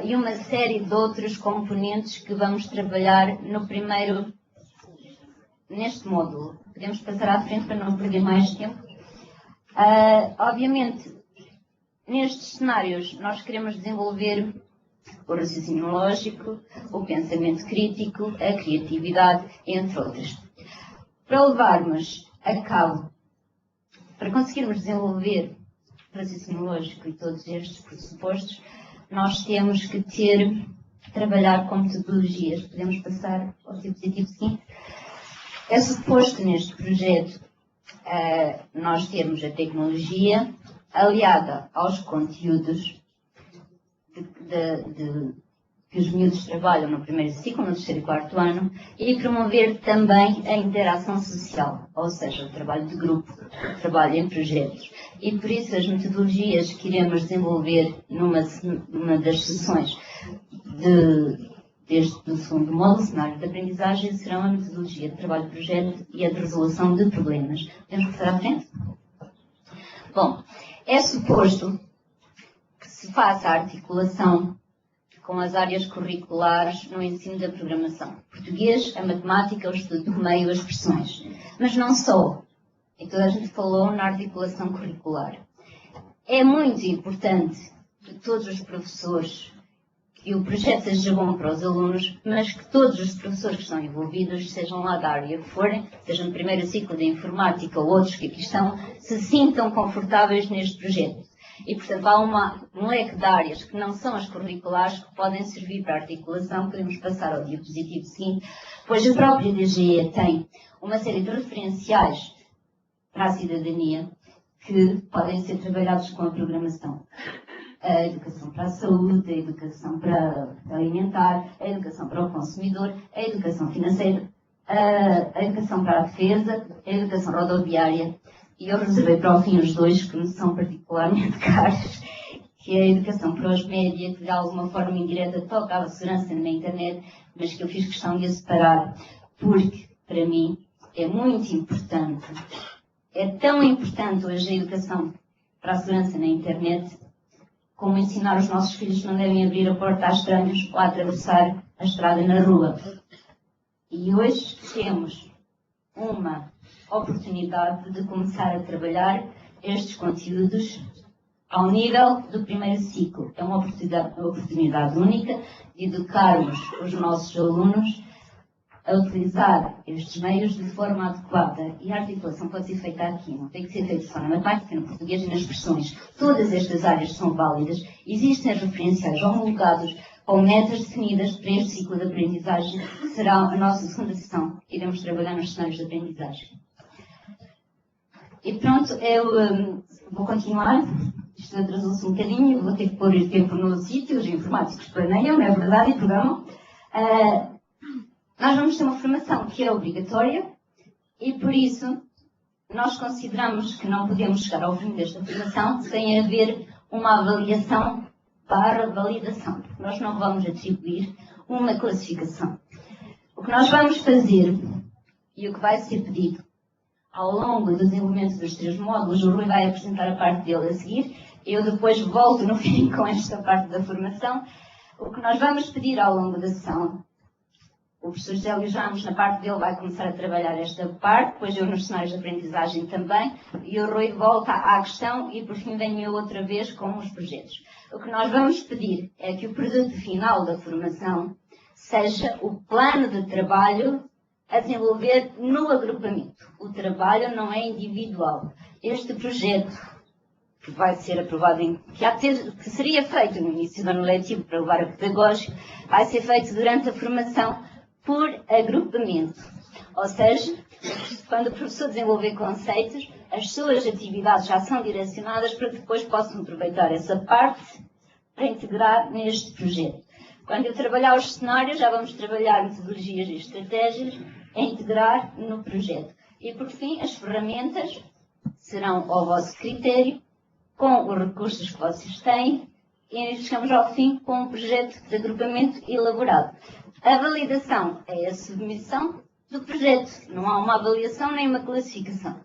e uma série de outros componentes que vamos trabalhar neste módulo. Podemos passar à frente para não perder mais tempo. Obviamente, nestes cenários, nós queremos desenvolver o raciocínio lógico, o pensamento crítico, a criatividade, entre outras. Para levarmos a cabo, para conseguirmos desenvolver o raciocínio lógico e todos estes pressupostos, nós temos que trabalhar com metodologias. Podemos passar ao diapositivo seguinte. É suposto neste projeto nós termos a tecnologia aliada aos conteúdos que os miúdos trabalham no primeiro ciclo, no terceiro e quarto ano, e promover também a interação social, ou seja, o trabalho de grupo, o trabalho em projetos. E por isso as metodologias que iremos desenvolver numa das sessões do segundo módulo, cenário de aprendizagem, serão a metodologia de trabalho de projeto e a de resolução de problemas. Podemos passar à frente? Bom, é suposto que se faça a articulação com as áreas curriculares no ensino da programação. Português, a matemática, o estudo do meio, as expressões. Mas não só. E toda a gente falou na articulação curricular. É muito importante que todos os professores, que o projeto seja bom para os alunos, mas que todos os professores que estão envolvidos, sejam lá da área que forem, sejam no primeiro ciclo de informática ou outros que aqui estão, se sintam confortáveis neste projeto. E, portanto, há um leque de áreas que não são as curriculares que podem servir para a articulação. Podemos passar ao diapositivo seguinte, pois a própria DGE tem uma série de referenciais para a cidadania que podem ser trabalhados com a programação. A educação para a saúde, a educação para alimentar, a educação para o consumidor, a educação financeira, a educação para a defesa, a educação rodoviária. E eu reservei para o fim os dois que me são particularmente caros, que é a educação para os média, que de alguma forma indireta toca a segurança na internet, mas que eu fiz questão de a separar, porque, para mim, é muito importante. É tão importante hoje a educação para a segurança na internet, como ensinar os nossos filhos que não devem abrir a porta a estranhos ou a atravessar a estrada na rua. E hoje temos uma oportunidade de começar a trabalhar estes conteúdos ao nível do primeiro ciclo. É uma oportunidade única de educarmos os nossos alunos a utilizar estes meios de forma adequada. E a articulação pode ser feita aqui, não tem que ser feita só na matemática, no português e nas expressões. Todas estas áreas são válidas, existem referenciais homologados com metas definidas para este ciclo de aprendizagem, que será a nossa segunda sessão. Iremos trabalhar nos cenários de aprendizagem. E pronto, eu vou continuar. Isto atrasou-se um bocadinho, vou ter que pôr o tempo no sítio, os informáticos planeiam, não é verdade, e programam. Nós vamos ter uma formação que é obrigatória e, por isso, nós consideramos que não podemos chegar ao fim desta formação sem haver uma avaliação para validação. Nós não vamos atribuir uma classificação. O que nós vamos fazer e o que vai ser pedido ao longo do desenvolvimento dos 3 módulos, o Rui vai apresentar a parte dele a seguir, eu depois volto no fim com esta parte da formação. O que nós vamos pedir ao longo da sessão, o professor José Luís Ramos, na parte dele, vai começar a trabalhar esta parte, depois eu nos cenários de aprendizagem também, e o Rui volta à questão e por fim venho eu outra vez com os projetos. O que nós vamos pedir é que o produto final da formação seja o plano de trabalho a desenvolver no agrupamento. O trabalho não é individual. Este projeto, que vai ser aprovado, que seria feito no início do ano letivo para levar a pedagógico, vai ser feito durante a formação por agrupamento. Ou seja, quando o professor desenvolver conceitos, as suas atividades já são direcionadas para que depois possam aproveitar essa parte para integrar neste projeto. Quando eu trabalhar os cenários, já vamos trabalhar metodologias e estratégias a integrar no projeto. E, por fim, as ferramentas serão ao vosso critério com os recursos que vocês têm e chegamos ao fim com um projeto de agrupamento elaborado. A validação é a submissão do projeto. Não há uma avaliação nem uma classificação.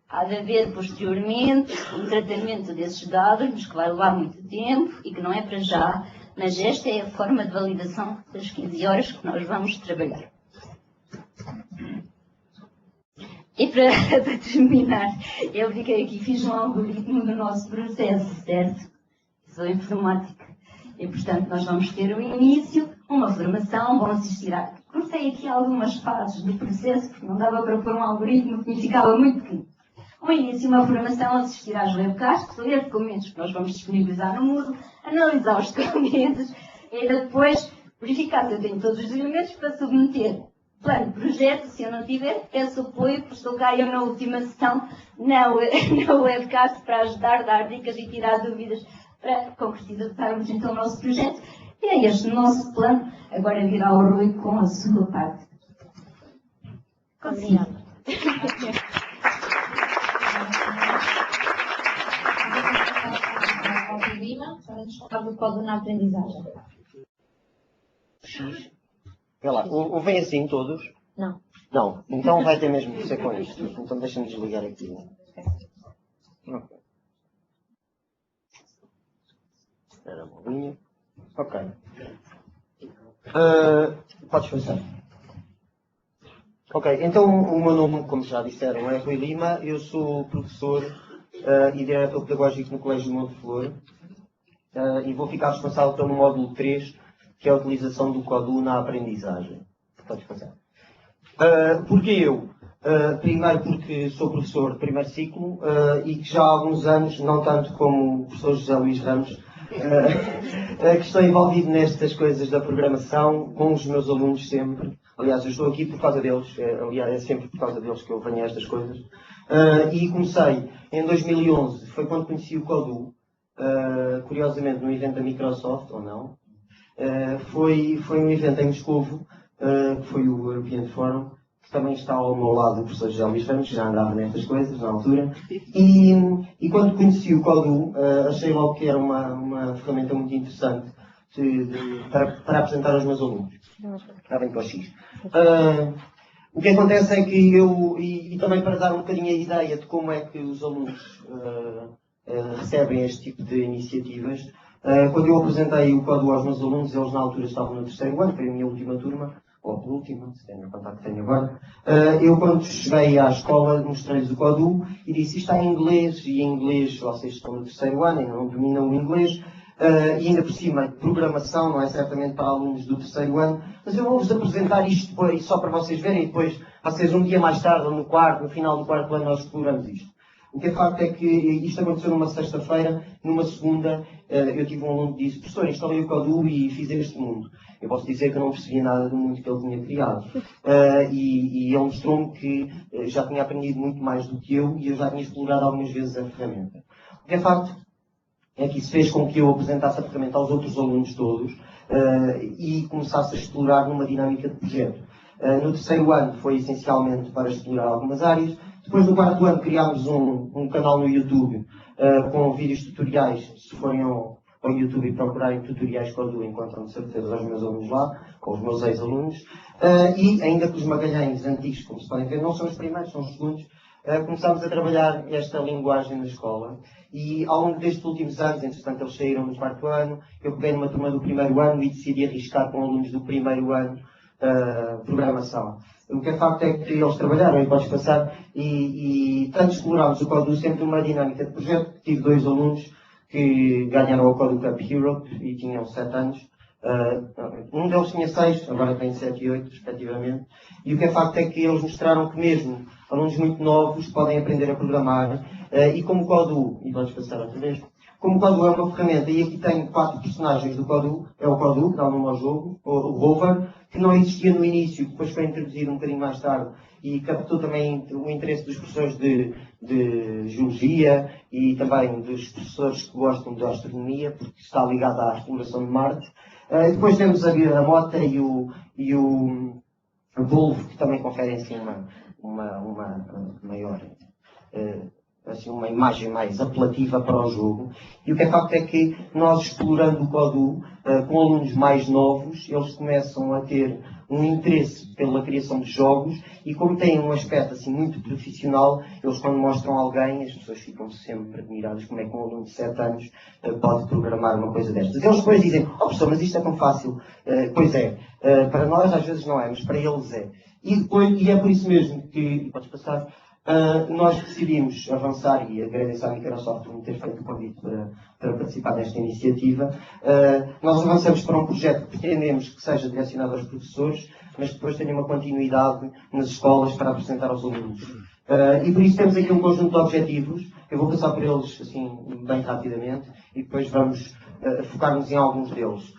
Há de haver posteriormente um tratamento desses dados, mas que vai levar muito tempo e que não é para já, mas esta é a forma de validação das 15 horas que nós vamos trabalhar. E para terminar, eu fiquei aqui, fiz um algoritmo do nosso processo, certo? Sou informática. E, portanto, nós vamos ter o início, uma formação, vão assistir a... Cortei aqui algumas fases do processo, porque não dava para pôr um algoritmo que me ficava muito pequeno. Um início, uma formação, assistir às webcasts, ler documentos que nós vamos disponibilizar no Moodle, analisar os documentos e depois verificar se eu tenho todos os elementos para submeter. Plano de projeto, se eu não tiver, peço apoio, porque estou cá eu na última sessão, na webcast, para ajudar, dar dicas e tirar dúvidas para concretizarmos então o nosso projeto. E é este o nosso plano. Agora virá o Rui com a sua parte. Obrigada. Vamos falar do código na aprendizagem. Vê lá, o vem assim todos? Não. Não, então vai ter mesmo que ser com isto. Então deixa-me desligar aqui. Ok. Espera uma bolinha. Ok. Podes começar. Ok, então o meu nome, como já disseram, é Rui Lima. Eu sou professor e diretor pedagógico no Colégio Monte Flor. E vou ficar responsável pelo módulo 3, que é a utilização do CODU na aprendizagem. Podes passar. Porquê eu? Primeiro porque sou professor de primeiro ciclo e que já há alguns anos, não tanto como o professor José Luís Ramos, que estou envolvido nestas coisas da programação, com os meus alunos sempre. Aliás, eu estou aqui por causa deles, aliás, é sempre por causa deles que eu venho a estas coisas. E comecei em 2011, foi quando conheci o CODU, curiosamente no evento da Microsoft, ou não. Foi um evento em Moscovo, que foi o European Forum, que também está ao meu lado o professor José Luís Ramos, que já andava nestas coisas na altura. E quando conheci o CODU, achei logo que era uma ferramenta muito interessante para apresentar aos meus alunos. Está bem com o X. O que acontece é que eu, e também para dar um bocadinho a ideia de como é que os alunos recebem este tipo de iniciativas, quando eu apresentei o CODU aos meus alunos, eles na altura estavam no terceiro ano, foi a minha última turma, ou a penúltima, se tenho a contar que tenho agora. Eu, quando cheguei à escola, mostrei-lhes o CODU e disse: isto está em inglês, e em inglês vocês estão no terceiro ano, ainda não dominam o inglês, e ainda por cima, programação não é certamente para alunos do terceiro ano, mas eu vou-vos apresentar isto depois, só para vocês verem, e depois, vocês um dia mais tarde, ou no final do quarto ano, nós exploramos isto. O que é facto é que isto aconteceu numa sexta-feira, numa segunda, eu tive um aluno que disse: professor, instalei o CODU e fiz este mundo. Eu posso dizer que eu não percebia nada do mundo que ele tinha criado. E ele mostrou-me que já tinha aprendido muito mais do que eu e eu já tinha explorado algumas vezes a ferramenta. O que é facto é que isso fez com que eu apresentasse a ferramenta aos outros alunos todos e começasse a explorar numa dinâmica de projeto. No terceiro ano foi essencialmente para explorar algumas áreas. Depois no quarto ano criámos um canal no YouTube com vídeos tutoriais. Se forem ao YouTube e procurarem tutoriais CODU, encontram de certeza os meus alunos lá, ou os meus ex-alunos. E ainda que os Magalhães antigos, como se podem ver, não são os primeiros, são os segundos, começámos a trabalhar esta linguagem na escola. E ao longo destes últimos anos, entretanto eles saíram no quarto ano, eu peguei numa turma do primeiro ano e decidi arriscar com alunos do primeiro ano programação. O que é facto é que eles trabalharam, e podes passar, e tanto explorámos o CODU sempre numa dinâmica de projeto. Tive 2 alunos que ganharam o CODU Cup Europe e tinham 7 anos. Um deles tinha 6, agora tem 7 e 8, respectivamente. E o que é facto é que eles mostraram que mesmo alunos muito novos podem aprender a programar. E como o CODU, e podes passar outra vez, como o CODU é uma ferramenta, e aqui tenho 4 personagens do CODU, é o CODU, que dá o nome ao jogo, o Rover, que não existia no início, depois foi introduzido um bocadinho mais tarde e captou também o interesse dos professores de geologia e também dos professores que gostam de astronomia, porque está ligado à exploração de Marte. Depois temos a Mota e o Volvo, que também conferem assim uma maior assim, uma imagem mais apelativa para o jogo. E o que é facto é que nós, explorando o Codoo, com alunos mais novos, eles começam a ter um interesse pela criação de jogos e como têm um aspecto assim muito profissional, eles quando mostram alguém, as pessoas ficam sempre admiradas como é que um aluno de 7 anos pode programar uma coisa destas. Eles depois dizem, professor, mas isto é tão fácil. Pois é, para nós às vezes não é, mas para eles é. E é por isso mesmo que, podes passar, nós decidimos avançar e agradeço à Microsoft por me ter feito o convite para participar desta iniciativa. Nós avançamos para um projeto que pretendemos que seja direcionado aos professores, mas depois tenha uma continuidade nas escolas para apresentar aos alunos. E por isso temos aqui um conjunto de objetivos. Eu vou passar por eles assim, bem rapidamente e depois vamos focar-nos em alguns deles.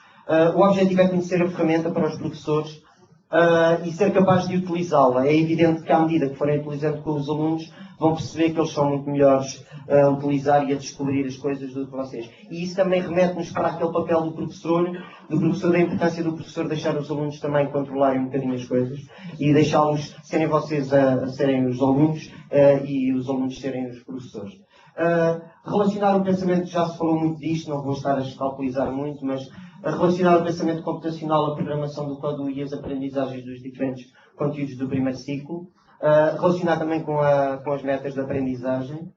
O objetivo é conhecer a ferramenta para os professores e ser capaz de utilizá-la. É evidente que à medida que forem utilizando com os alunos, vão perceber que eles são muito melhores a utilizar e a descobrir as coisas do que vocês. E isso também remete-nos para aquele papel do professor, da importância do professor deixar os alunos também controlarem um bocadinho as coisas e deixá-los serem vocês a serem os alunos e os alunos serem os professores. Relacionar o pensamento, já se falou muito disto, não vou estar a escalpelizar muito, mas relacionar o pensamento computacional, a programação do Codoo e as aprendizagens dos diferentes conteúdos do primeiro ciclo. Relacionar também com as metas de aprendizagem.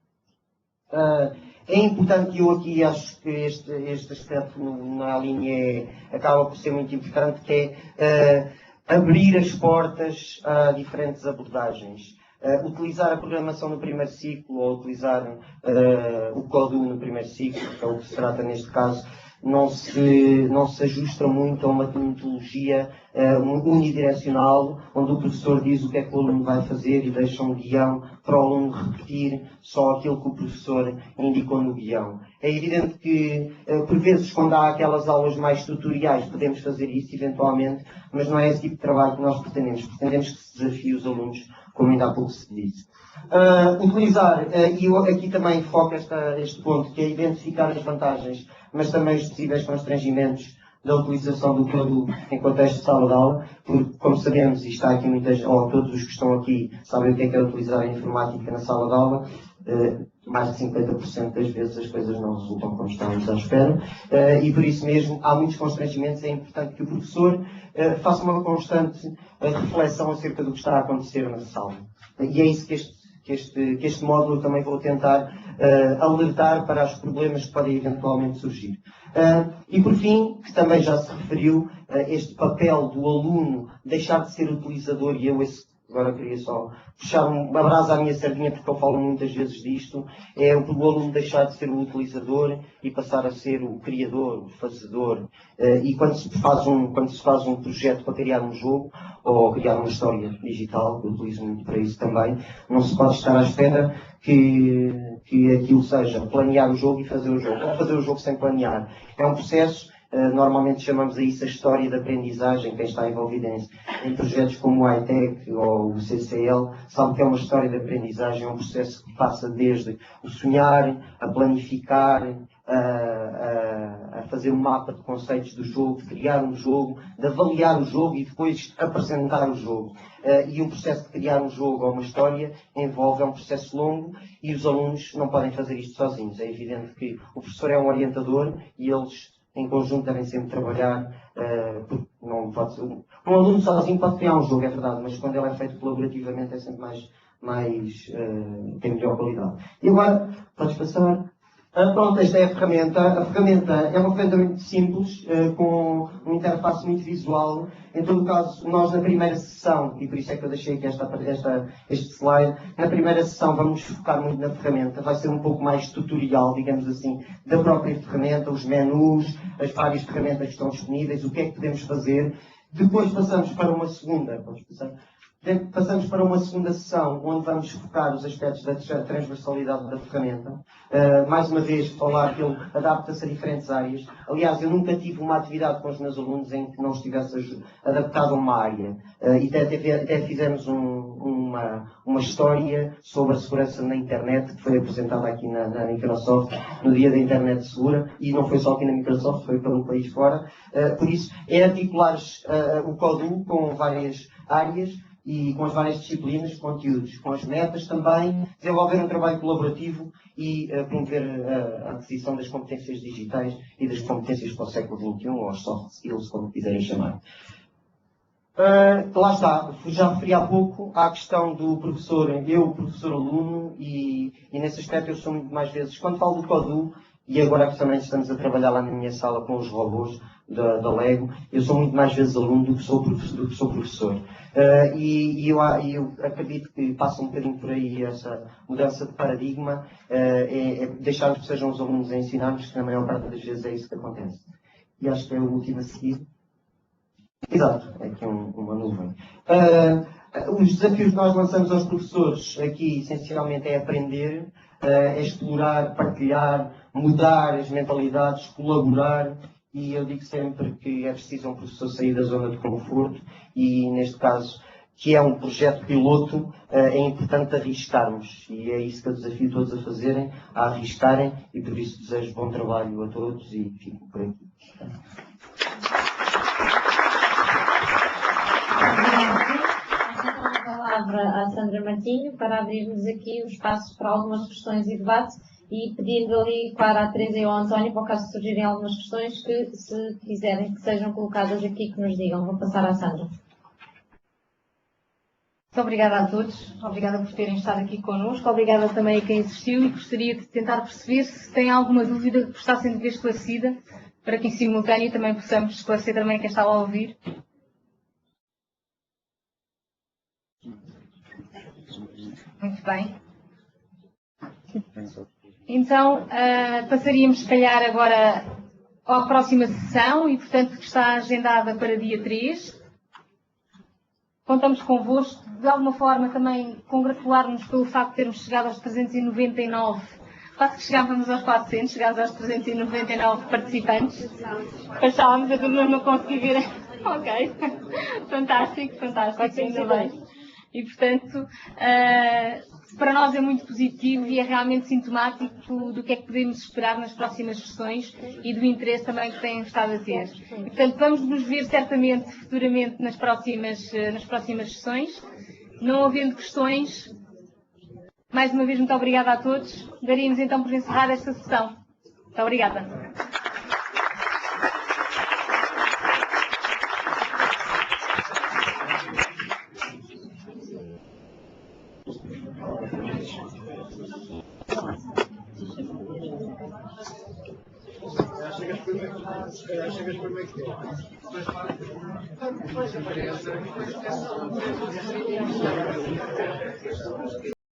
É importante, e eu aqui acho que este aspecto na linha acaba por ser muito importante, que é abrir as portas a diferentes abordagens. Utilizar a programação no primeiro ciclo ou utilizar o Codoo no primeiro ciclo, que é o que se trata neste caso, não se ajusta muito a uma metodologia unidirecional, onde o professor diz o que é que o aluno vai fazer e deixa um guião para o aluno repetir só aquilo que o professor indicou no guião. É evidente que, por vezes, quando há aquelas aulas mais tutoriais, podemos fazer isso, eventualmente, mas não é esse tipo de trabalho que nós pretendemos. Pretendemos que se desafie os alunos, como ainda há pouco se disse. Utilizar, e eu aqui também foco este ponto, que é identificar as vantagens, mas também os possíveis constrangimentos da utilização do Codoo em contexto de sala de aula, porque, como sabemos, e está aqui ou todos os que estão aqui sabem o que é utilizar a informática na sala de aula, mais de 50% das vezes as coisas não resultam como estávamos à espera, e por isso mesmo há muitos constrangimentos. É importante que o professor faça uma constante reflexão acerca do que está a acontecer na sala. E é isso que este módulo também vou tentar alertar para os problemas que podem eventualmente surgir. E por fim, que também já se referiu, este papel do aluno deixar de ser utilizador, e eu agora queria só puxar uma brasa à minha sardinha, porque eu falo muitas vezes disto, é o aluno deixar de ser o utilizador e passar a ser o criador, o fazedor. E quando se faz um projeto para criar um jogo, ou criar uma história digital, que eu utilizo muito para isso também, não se pode estar à espera que aquilo seja planear o jogo e fazer o jogo, ou fazer o jogo sem planear. É um processo. Normalmente chamamos a isso a história de aprendizagem. Quem está envolvido em projetos como o iTech ou o CCL sabe que é uma história de aprendizagem, é um processo que passa desde o sonhar, a planificar, a fazer um mapa de conceitos do jogo, de criar um jogo, de avaliar o jogo e depois apresentar o jogo. E um processo de criar um jogo ou uma história é um processo longo e os alunos não podem fazer isto sozinhos. É evidente que o professor é um orientador e eles em conjunto devem sempre trabalhar, porque não pode ser um aluno sozinho pode criar um jogo, é verdade, mas quando ele é feito colaborativamente é sempre tem melhor qualidade. E agora, podes passar. Pronto, esta é a ferramenta. A ferramenta é uma ferramenta muito simples, com uma interface muito visual. Em todo o caso, nós na primeira sessão, e por isso é que eu deixei aqui este slide, na primeira sessão vamos focar muito na ferramenta. Vai ser um pouco mais tutorial, digamos assim, da própria ferramenta, os menus, as várias ferramentas que estão disponíveis, o que é que podemos fazer. Depois passamos para uma segunda, Passamos para uma segunda sessão, onde vamos focar os aspectos da transversalidade da ferramenta. Mais uma vez, falar que ele adapta-se a diferentes áreas. Aliás, eu nunca tive uma atividade com os meus alunos em que não estivesse adaptado a uma área. E até fizemos uma história sobre a segurança na internet, que foi apresentada aqui na Microsoft, no dia da internet segura. E não foi só aqui na Microsoft, foi pelo país fora. Por isso, é articular o Codoo com várias áreas, e com as várias disciplinas, conteúdos, com as metas também, desenvolver um trabalho colaborativo e promover a aquisição das competências digitais e das competências para o século XXI, ou as soft skills, como quiserem chamar. Lá está, já referi há pouco à questão do professor-aluno, e nesse aspecto eu sou muito mais vezes, quando falo do CODU, e agora que também estamos a trabalhar lá na minha sala com os robôs da Lego, eu sou muito mais vezes aluno do que sou professor. E eu acredito que passa um bocadinho por aí essa mudança de paradigma, é deixarmos que sejam os alunos a ensinar-nos, que na maior parte das vezes é isso que acontece. E acho que é o último a seguir. Exato, é aqui uma nuvem. Os desafios que nós lançamos aos professores aqui, essencialmente, é aprender, é explorar, partilhar, mudar as mentalidades, colaborar, e eu digo sempre que é preciso um professor sair da zona de conforto, e neste caso, que é um projeto piloto, é importante arriscarmos, e é isso que eu desafio todos a fazerem, a arriscarem, e por isso desejo bom trabalho a todos e fico por aqui. A palavra à Sandra Martinho para abrirmos aqui o espaço para algumas questões e debates, e pedindo ali para a Teresa e ao António, para o caso surgirem algumas questões, que se quiserem que sejam colocadas aqui, que nos digam. Vou passar à Sandra. Muito obrigada a todos, obrigada por terem estado aqui connosco, obrigada também a quem assistiu, e gostaria de tentar perceber se tem alguma dúvida que está sendo esclarecida, para que em simultâneo também possamos esclarecer também quem está a ouvir. Muito bem. Então, passaríamos, se calhar, agora à próxima sessão, e, portanto, que está agendada para dia 3. Contamos convosco, de alguma forma, também congratular-nos pelo facto de termos chegado aos 399. Quase que chegávamos aos 400, chegámos aos 399 participantes. Passávamos, eu não consegui ver. Ok. Fantástico, fantástico, ainda bem. E, portanto, para nós é muito positivo e é realmente sintomático do que é que podemos esperar nas próximas sessões e do interesse também que têm estado a ter. E, portanto, vamos nos ver certamente, futuramente, nas próximas sessões. Não havendo questões, mais uma vez, muito obrigada a todos. Daríamos então por encerrada esta sessão. Muito obrigada. Chegas primeiro que